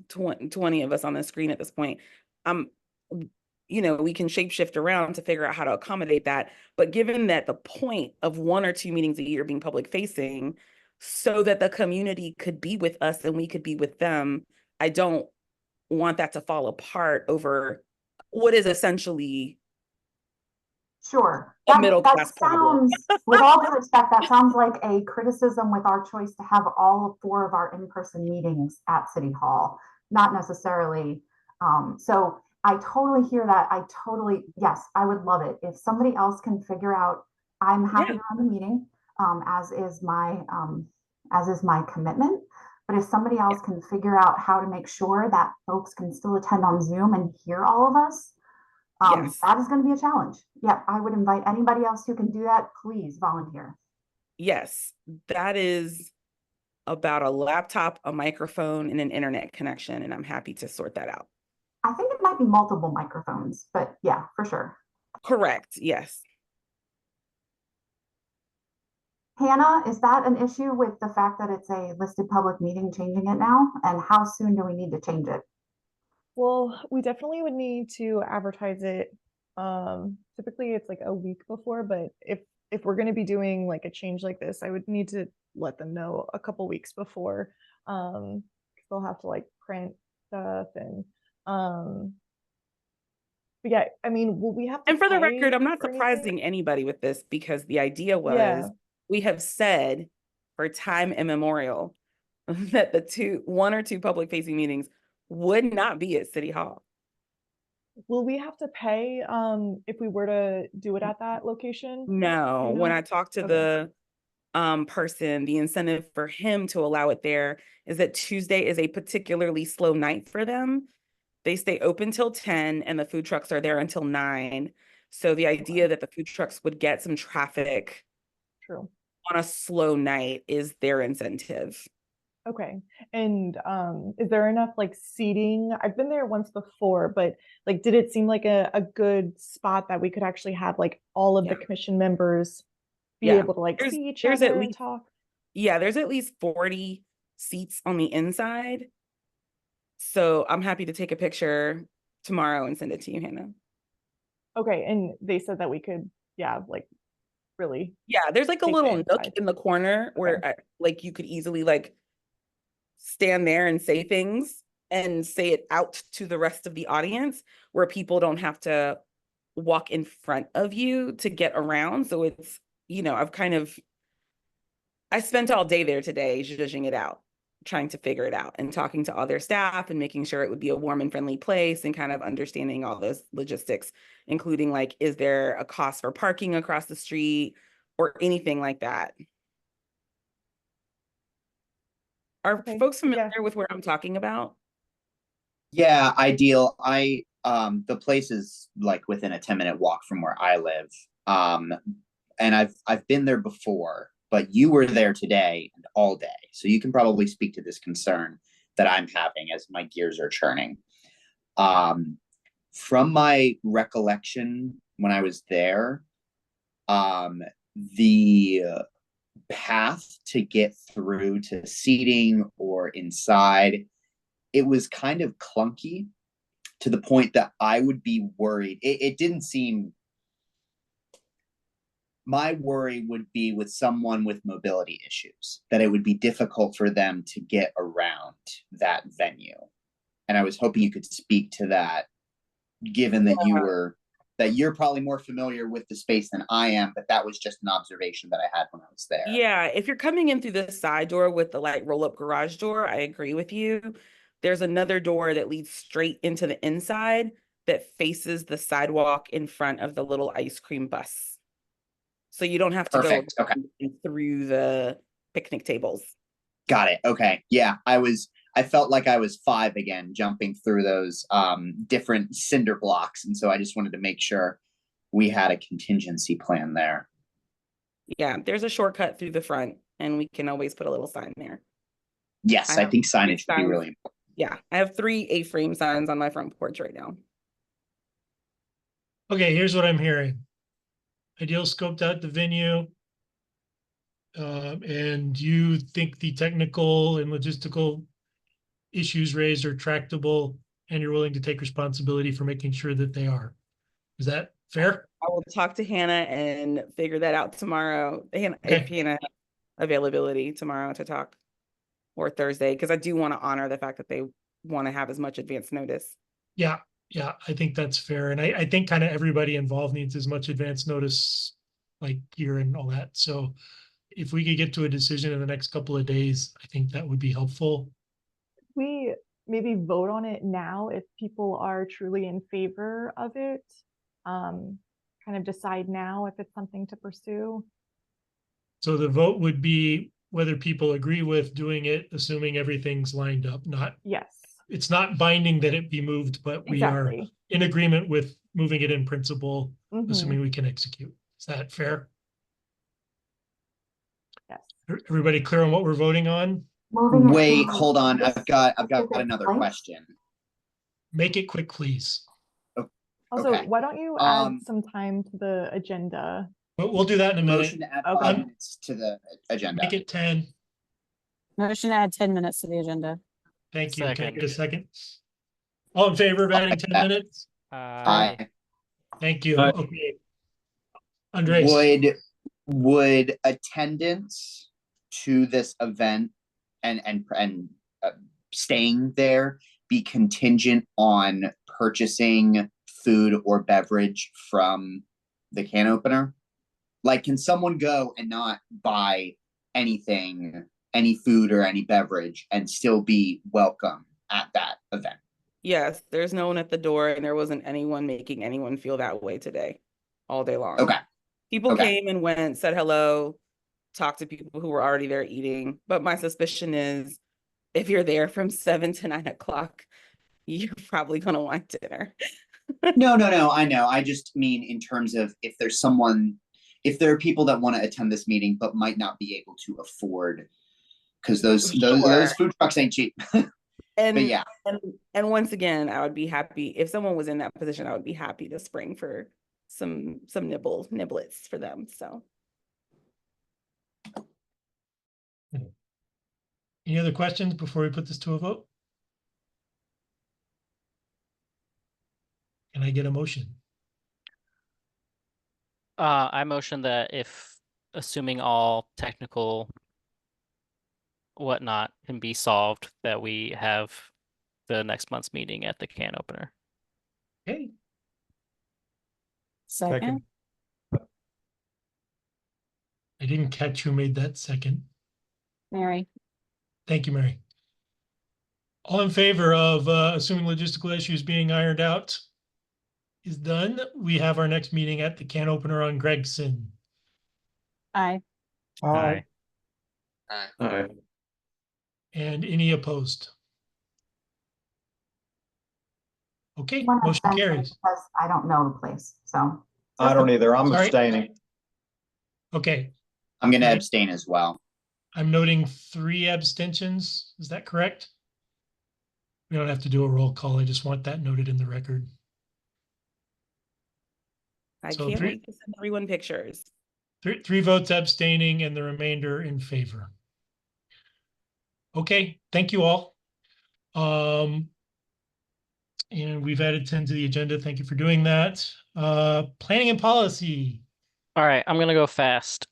20 of us on the screen at this point. We can shapeshift around to figure out how to accommodate that. But given that the point of 1 or 2 meetings a year being public facing, so that the community could be with us and we could be with them, I don't want that to fall apart over what is essentially Sure. a middle class problem. With all due respect, that sounds like a criticism with our choice to have all 4 of our in-person meetings at City Hall, not necessarily. So I totally hear that. Yes, I would love it. If somebody else can figure out, I'm happy to run the meeting, as is my commitment. But if somebody else can figure out how to make sure that folks can still attend on Zoom and hear all of us, that is going to be a challenge. Yeah, I would invite anybody else who can do that. Please volunteer. Yes, that is about a laptop, a microphone, and an internet connection, and I'm happy to sort that out. I think it might be multiple microphones, but yeah, for sure. Correct, yes. Hannah, is that an issue with the fact that it's a listed public meeting, changing it now? And how soon do we need to change it? Well, we definitely would need to advertise it. Typically it's like a week before, but if we're going to be doing like a change like this, I would need to let them know a couple weeks before. They'll have to like print stuff and but yeah, I mean, will we have to And for the pay record, I'm not for surprising anybody with this, because the idea was Yeah. we have said for time immemorial that the 1 or 2 public facing meetings would not be at City Hall. Will we have to pay if we were to do it at that location? No, Do you when know? I talked to Okay. the person, the incentive for him to allow it there is that Tuesday is a particularly slow night for them. They stay open till 10 and the food trucks are there until 9. So the idea that the food trucks would get some traffic True. on a slow night is their incentive. Okay. And is there enough like seating? I've been there once before, but like did it seem like a good spot that we could actually have like all of the commission members be Yeah. able to like There's- see each there's at other and least- talk? Yeah, there's at least 40 seats on the inside. So I'm happy to take a picture tomorrow and send it to you, Hannah. Okay, and they said that we could, yeah, like really. Yeah, there's like a take the little nook inside. in the corner where like you could easily like stand there and say things and say it out to the rest of the audience where people don't have to walk in front of you to get around. So it's, you know, I spent all day there today judging it out, trying to figure it out and talking to other staff and making sure it would be a warm and friendly place and kind of understanding all those logistics, including like, is there a cost for parking across the street or anything like that? Are folks familiar with where I'm talking about? Yeah, ideal. The place is like within a 10-minute walk from where I live. And I've been there before, but you were there today and all day. So you can probably speak to this concern that I'm having as my gears are churning. From my recollection when I was there, the path to get through to seating or inside, it was kind of clunky to the point that I would be worried. It didn't seem, my worry would be with someone with mobility issues, that it would be difficult for them to get around that venue. And I was hoping you could speak to that, given that you're probably more familiar with the space than I am, but that was just an observation that I had when I was there. Yeah, if you're coming in through the side door with the like roll-up garage door, I agree with you. There's another door that leads straight into the inside that faces the sidewalk in front of the little ice cream bus. So you don't have to Perfect. go Okay. through the picnic tables. Got it. Okay. Yeah, I felt like I was 5 again, jumping through those different cinder blocks. And so I just wanted to make sure we had a contingency plan there. Yeah, there's a shortcut through the front and we can always put a little sign there. Yes, I think signage would be really important. Yeah, I have 3 A-frame signs on my front porch right now. Okay, here's what I'm hearing. Ideal scoped out the venue. And you think the technical and logistical issues raised are tractable, and you're willing to take responsibility for making sure that they are. Is that fair? I will talk to Hannah and figure that out tomorrow. If Hannah has availability tomorrow to talk, or Thursday, because I do want to honor the fact that they want to have as much advance notice. Yeah, I think that's fair. And I think kind of everybody involved needs as much advance notice, like gear and all that. So if we could get to a decision in the next couple of days, I think that would be helpful. We maybe vote on it now if people are truly in favor of it. Kind of decide now if it's something to pursue. So the vote would be whether people agree with doing it, assuming everything's lined up, not. Yes. It's not binding that it be moved, but we are in agreement with moving it in principle, assuming we can execute. Is that fair? Yes. Everybody clear on what we're voting on? Wait, hold on. I've got another question. Make it quick, please. Also, Okay. why don't you add some time to the agenda? But we'll do that in a minute. Motion to add 5 minutes to the agenda. Make it 10. Motion to add 10 minutes to the agenda. Thank you. Can I get a second? All in favor of adding 10 minutes? Aye. Thank you. Aye. Okay. Andres. Would attendance to this event and staying there be contingent on purchasing food or beverage from the can opener? Like, can someone go and not buy anything, any food or any beverage, and still be welcome at that event? Yes, there's no one at the door, and there wasn't anyone making anyone feel that way today, all day long. Okay. People came and went, said hello, talked to people who were already there eating. But my suspicion is if you're there from 7 to 9 o'clock, you're probably going to want dinner. No, I know. I just mean in terms of if there are people that want to attend this meeting but might not be able to afford, because those food trucks ain't cheap. And but yeah. And once again, I would be happy if someone was in that position. I would be happy to spring for some niblets for them. So Any other questions before we put this to a vote? Can I get a motion? I motion that if, assuming all technical whatnot can be solved, that we have the next month's meeting at the can opener. Okay, Second. I didn't catch who made that second. Mary. Thank you, Mary. All in favor of assuming logistical issues being ironed out is done. We have our next meeting at the can opener on Gregson. Aye. Aye. Aye. And any opposed? Okay, One motion abstention carries. because I don't know the place, so. I don't either. I'm Sorry. abstaining. Okay, I'm going to Right. abstain as well. I'm noting 3 abstentions. Is that correct? We don't have to do a roll call. I just want that noted in the record. I So can't three- wait to send everyone pictures. Three votes abstaining and the remainder in favor. Okay, thank you all. And we've added 10 to the agenda. Thank you for doing that. Planning and policy. All right, I'm gonna go fast.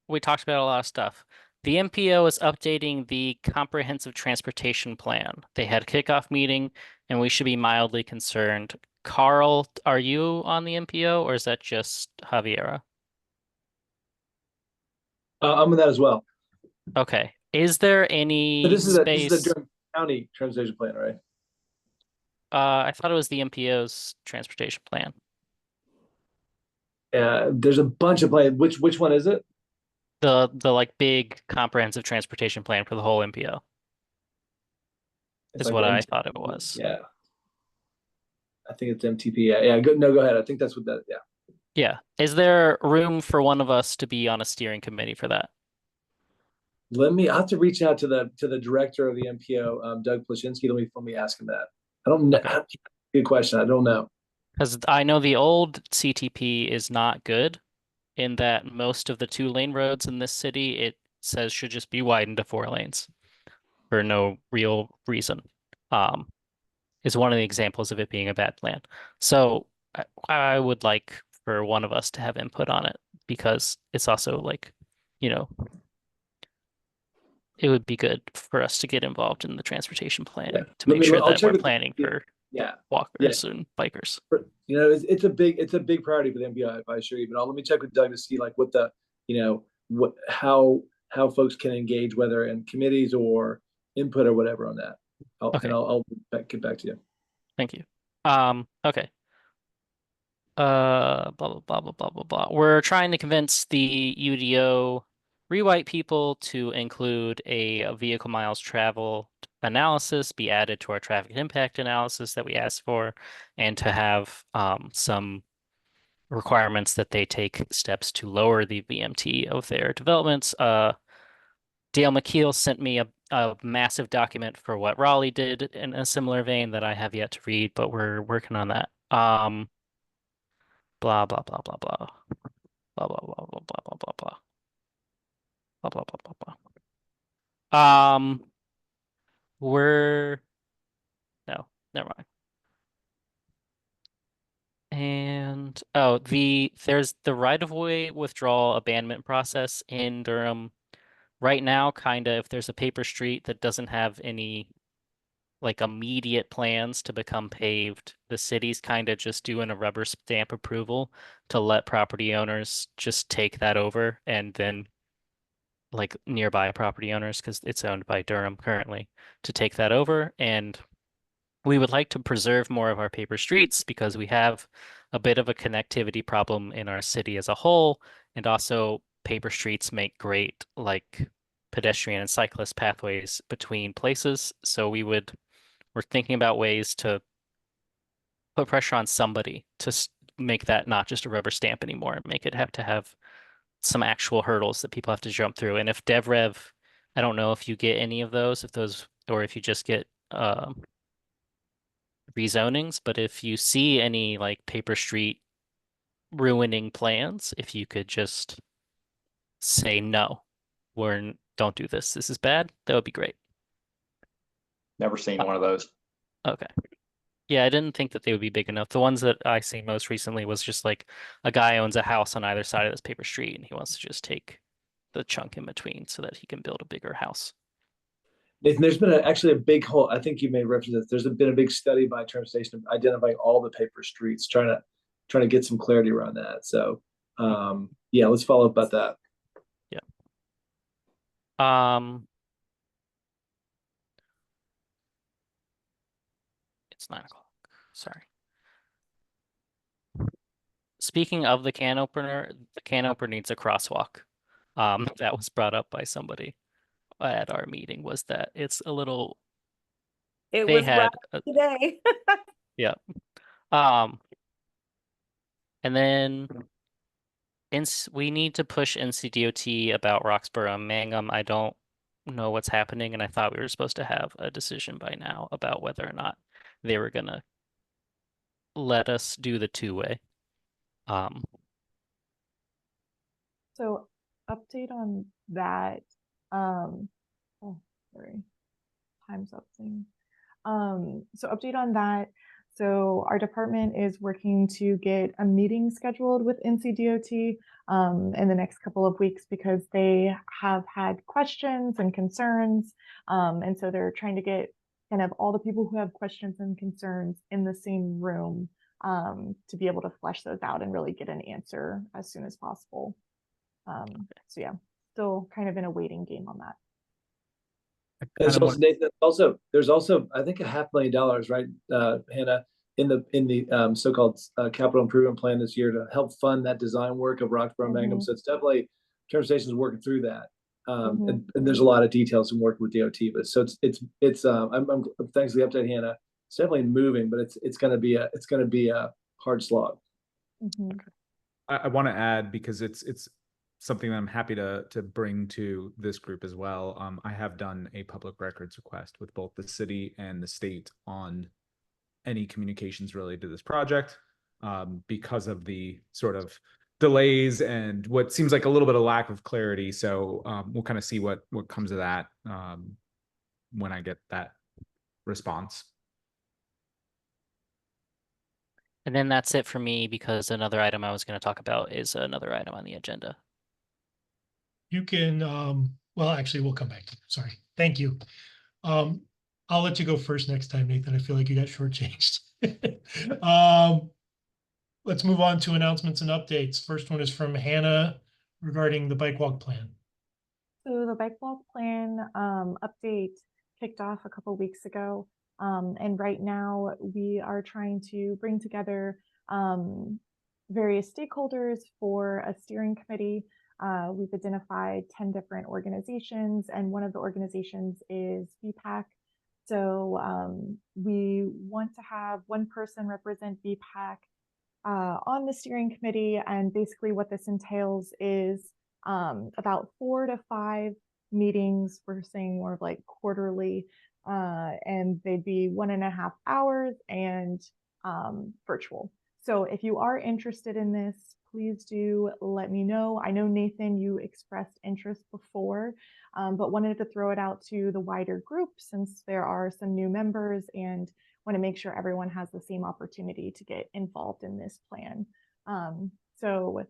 We talked about a lot of stuff. The MPO is updating the comprehensive transportation plan. They had a kickoff meeting, and we should be mildly concerned. Carl, are you on the MPO, or is that just Javiera? I'm in that as well. Okay. Is there any But this is space? the Durham County transportation plan, right? I thought it was the MPO's transportation plan. There's a bunch of plans. Which one is it? The like big comprehensive transportation plan for the whole MPO It's is like what the I MT thought it was. Yeah. I think it's MTP. Yeah. Go ahead. I think that's what that. Yeah. Yeah. Is there room for one of us to be on a steering committee for that? I'll have to reach out to the director of the MPO, Doug Plashinsky. Let me ask him that. I don't know. Okay. Good question. I don't know. Because I know the old CTP is not good in that most of the 2-lane roads in this city, it says should just be widened to 4 lanes for no real reason. Is one of the examples of it being a bad plan. So I would like for one of us to have input on it because it's also like, you know, it would be good for us to get involved in the transportation planning to make sure I'll that check we're with- planning for Yeah. walkers and bikers. You know, it's a big priority for the MPO, I assure you. But let me check with Doug to see like what the, how folks can engage, whether in committees or input or whatever on that. Okay. And I'll get back to you. Thank you. Okay. Blah blah blah blah blah blah blah. We're trying to convince the UDO rewrite people to include a vehicle miles travel analysis be added to our traffic impact analysis that we asked for, and to have some requirements that they take steps to lower the VMT of their developments. Dale McKeel sent me a massive document for what Raleigh did in a similar vein that I have yet to read, but we're working on that. Blah blah blah blah blah. Blah blah blah blah blah blah blah blah. Blah blah blah blah blah. We're no, never mind. And there's the right-of-way withdrawal abandonment process in Durham right now. Kind of, if there's a paper street that doesn't have any like immediate plans to become paved, the city's kind of just doing a rubber stamp approval to let property owners just take that over, and then like nearby property owners, because it's owned by Durham currently, to take that over. And we would like to preserve more of our paper streets because we have a bit of a connectivity problem in our city as a whole, and also paper streets make great like pedestrian and cyclist pathways between places. So we're thinking about ways to put pressure on somebody to make that not just a rubber stamp anymore, and make it have to have some actual hurdles that people have to jump through. And if DevRev, I don't know if you get any of those, or if you just get rezonings, but if you see any like paper street ruining plans, if you could just say no, don't do this. This is bad. That would be great. Never seen one of those. Okay. Yeah, I didn't think that they would be big enough. The ones that I seen most recently was just like a guy owns a house on either side of this paper street and he wants to just take the chunk in between so that he can build a bigger house. Nathan, there's been actually a big hole. I think you may reference this. There's been a big study by transportation identifying all the paper streets, trying to get some clarity around that. So, yeah, let's follow up about that. Yeah. It's 9 o'clock. Sorry. Speaking of the can opener needs a crosswalk. That was brought up by somebody at our meeting, was that it's a little. It they was had brought up today. Yeah. And then we need to push NCDOT about Roxborough and Mangum. I don't know what's happening, and I thought we were supposed to have a decision by now about whether or not they were gonna let us do the two-way. So update on that. Oh, sorry. Time's up thing. So update on that. So our department is working to get a meeting scheduled with NCDOT in the next couple of weeks because they have had questions and concerns. And so they're trying to get kind of all the people who have questions and concerns in the same room to be able to flesh those out and really get an answer as soon as possible. So yeah, still kind of in a waiting game on that. There's also I think $500,000, right, Hannah, in the so-called capital improvement plan this year to help fund that design work of Roxborough Mangum. So it's definitely transportation is working through that. And there's a lot of details in working with DOT, but so it's I'm thanks for the update, Hannah. It's definitely moving, but it's going to be a hard slog. I want to add, because it's something that I'm happy to bring to this group as well. I have done a public records request with both the city and the state on any communications related to this project because of the sort of delays and what seems like a little bit of lack of clarity. So we'll kind of see what comes of that when I get that response. And then that's it for me, because another item I was going to talk about is another item on the agenda. You can, well, actually, we'll come back to you. Sorry. Thank you. I'll let you go first next time, Nathan. I feel like you got shortchanged. Let's move on to announcements and updates. First one is from Hannah regarding the bike walk plan. So the bike walk plan update kicked off a couple weeks ago. And right now we are trying to bring together various stakeholders for a steering committee. We've identified 10 different organizations, and one of the organizations is BPAC. So we want to have one person represent BPAC on the steering committee, and basically what this entails is about 4 to 5 meetings. We're saying more of like quarterly, and they'd be 1.5 hours and virtual. So if you are interested in this, please do let me know. I know, Nathan, you expressed interest before, but wanted to throw it out to the wider group since there are some new members, and want to make sure everyone has the same opportunity to get involved in this plan. So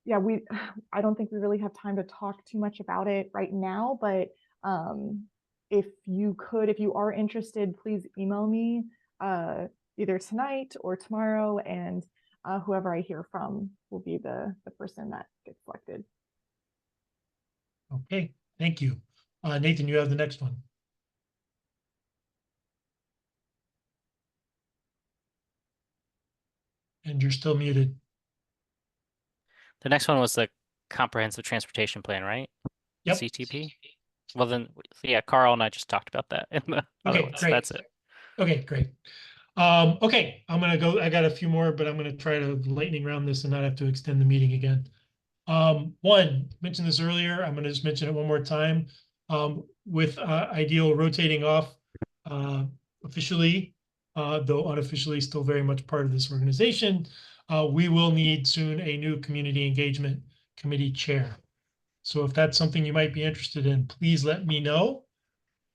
yeah, I don't think we really have time to talk too much about it right now, but if you are interested, please email me either tonight or tomorrow, and whoever I hear from will be the person that gets selected. Okay, thank you. Nathan, you have the next one. And you're still muted. The next one was the comprehensive transportation plan, right? Yep. CTP. Well then, yeah, Carl and I just talked about that in the other ones. Great. That's it. Okay, great. Okay, I'm gonna go. I got a few more, but I'm gonna try to lightning round this and not have to extend the meeting again. One, mentioned this earlier. I'm gonna just mention it one more time. With Ideal rotating off officially, though unofficially still very much part of this organization, we will need soon a new community engagement committee chair. So if that's something you might be interested in, please let me know.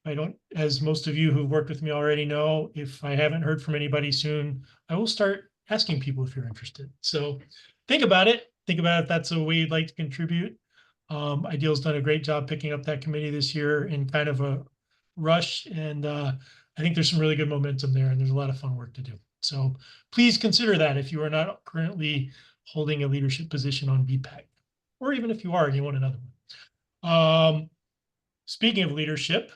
I don't, as most of you who've worked with me already know, if I haven't heard from anybody soon, I will start asking people if you're interested. So think about it. Think about if that's a way you'd like to contribute. Ideal's done a great job picking up that committee this year in kind of a rush. And I think there's some really good momentum there and there's a lot of fun work to do. So please consider that if you are not currently holding a leadership position on BPAC, or even if you are and you want another one. Speaking of leadership,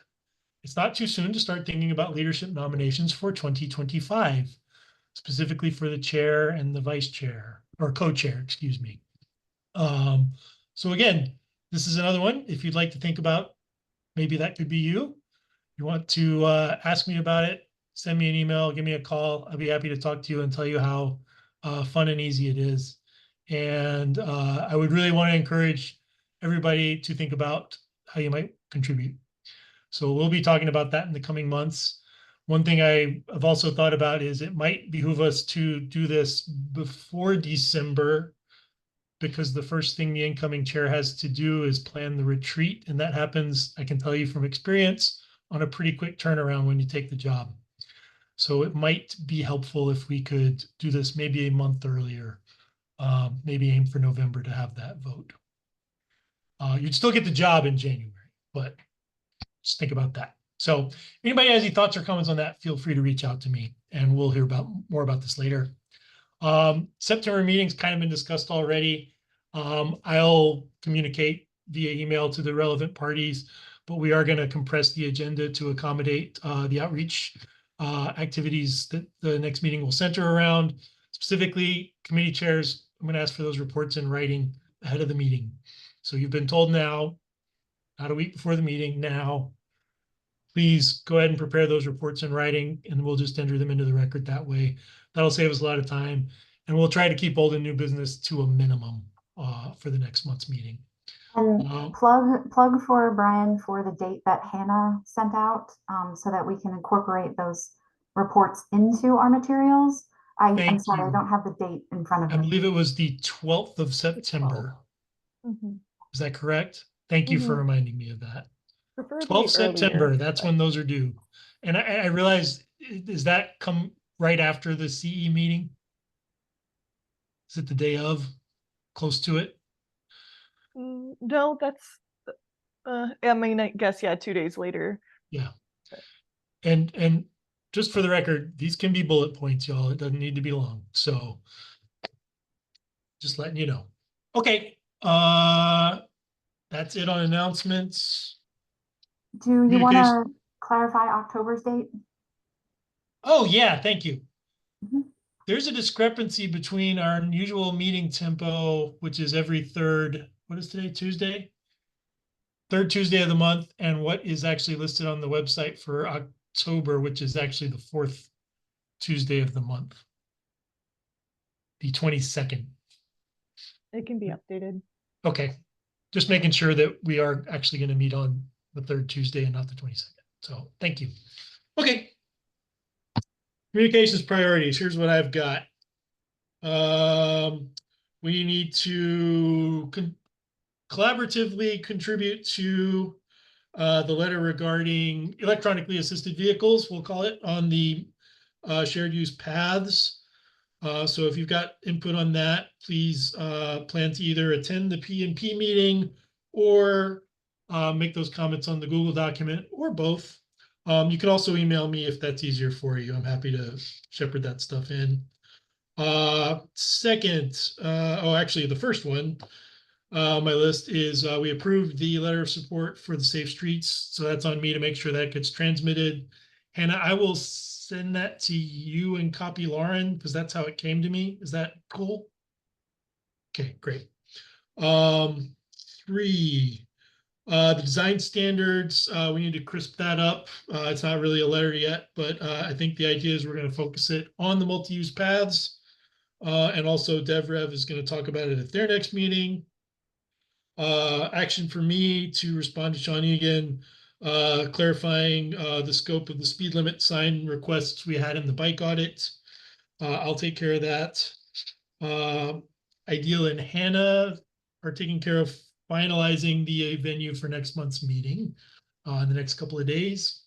it's not too soon to start thinking about leadership nominations for 2025, specifically for the chair and the vice chair, or co-chair, excuse me. So again, this is another one. If you'd like to think about, maybe that could be you. You want to ask me about it, send me an email, give me a call. I'll be happy to talk to you and tell you how fun and easy it is. And I would really want to encourage everybody to think about how you might contribute. So we'll be talking about that in the coming months. One thing I have also thought about is it might behoove us to do this before December, because the first thing the incoming chair has to do is plan the retreat. And that happens, I can tell you from experience, on a pretty quick turnaround when you take the job. So it might be helpful if we could do this maybe a month earlier, maybe aim for November to have that vote. You'd still get the job in January, but just think about that. So if anybody has any thoughts or comments on that, feel free to reach out to me and we'll hear more about this later. September meeting's kind of been discussed already. I'll communicate via email to the relevant parties, but we are going to compress the agenda to accommodate the outreach activities that the next meeting will center around. Specifically, committee chairs, I'm going to ask for those reports in writing ahead of the meeting. So you've been told now, not a week before the meeting now. Please go ahead and prepare those reports in writing and we'll just enter them into the record that way. That'll save us a lot of time. And we'll try to keep old and new business to a minimum for the next month's meeting. And plug for Brian for the date that Hannah sent out, so that we can incorporate those reports into our materials. I'm sorry, I don't have the date in front of me. I believe it was the 12th of September. Is that correct? Thank you for reminding me of that. 12th September, earlier, that's when those are due. And I realize, does that come right after the CE meeting? Is it the day of? Close to it? No, that's, I mean, I guess, yeah, 2 days later. Yeah. And just for the record, these can be bullet points, y'all. It doesn't need to be long. So just letting you know. Okay. That's it on announcements. Do you want to clarify October's date? Oh, yeah, thank you. There's a discrepancy between our usual meeting tempo, which is every third, what is today, Tuesday? Third Tuesday of the month, and what is actually listed on the website for October, which is actually the fourth Tuesday of the month. The 22nd. It can be updated. Okay. Just making sure that we are actually going to meet on the third Tuesday and not the 22nd. So thank you. Okay. Communications priorities. Here's what I've got. We need to collaboratively contribute to the letter regarding electronically assisted vehicles, we'll call it, on the shared use paths. So if you've got input on that, please plan to either attend the P&P meeting or make those comments on the Google document, or both. You can also email me if that's easier for you. I'm happy to shepherd that stuff in. Second, actually the first one on my list is we approved the letter of support for the Safe Streets. So that's on me to make sure that gets transmitted. Hannah, I will send that to you and copy Lauren because that's how it came to me. Is that cool? Okay, great. 3, the design standards, we need to crisp that up. It's not really a letter yet, but I think the idea is we're going to focus it on the multi-use paths. And also DevRev is going to talk about it at their next meeting. Action for me to respond to Sean Egan, clarifying the scope of the speed limit sign requests we had in the bike audit. I'll take care of that. Ideal and Hannah are taking care of finalizing the venue for next month's meeting in the next couple of days.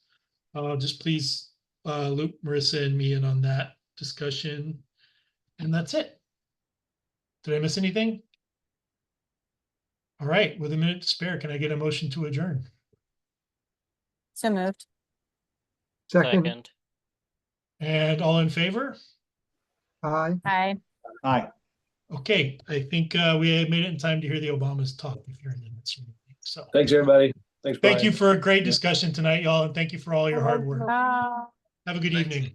Just please loop Marissa and me in on that discussion. And that's it. Did I miss anything? All right, with a minute to spare, can I get a motion to adjourn? So moved. Second. And all in favor? Aye. Hi. Aye. Okay, I think we made it in time to hear the Obamas talk if you're in the midst of anything. So Thanks, everybody. Thanks, thank Brian. you for a great discussion tonight, y'all, and thank you for all your hard work. Bye. Have a good evening.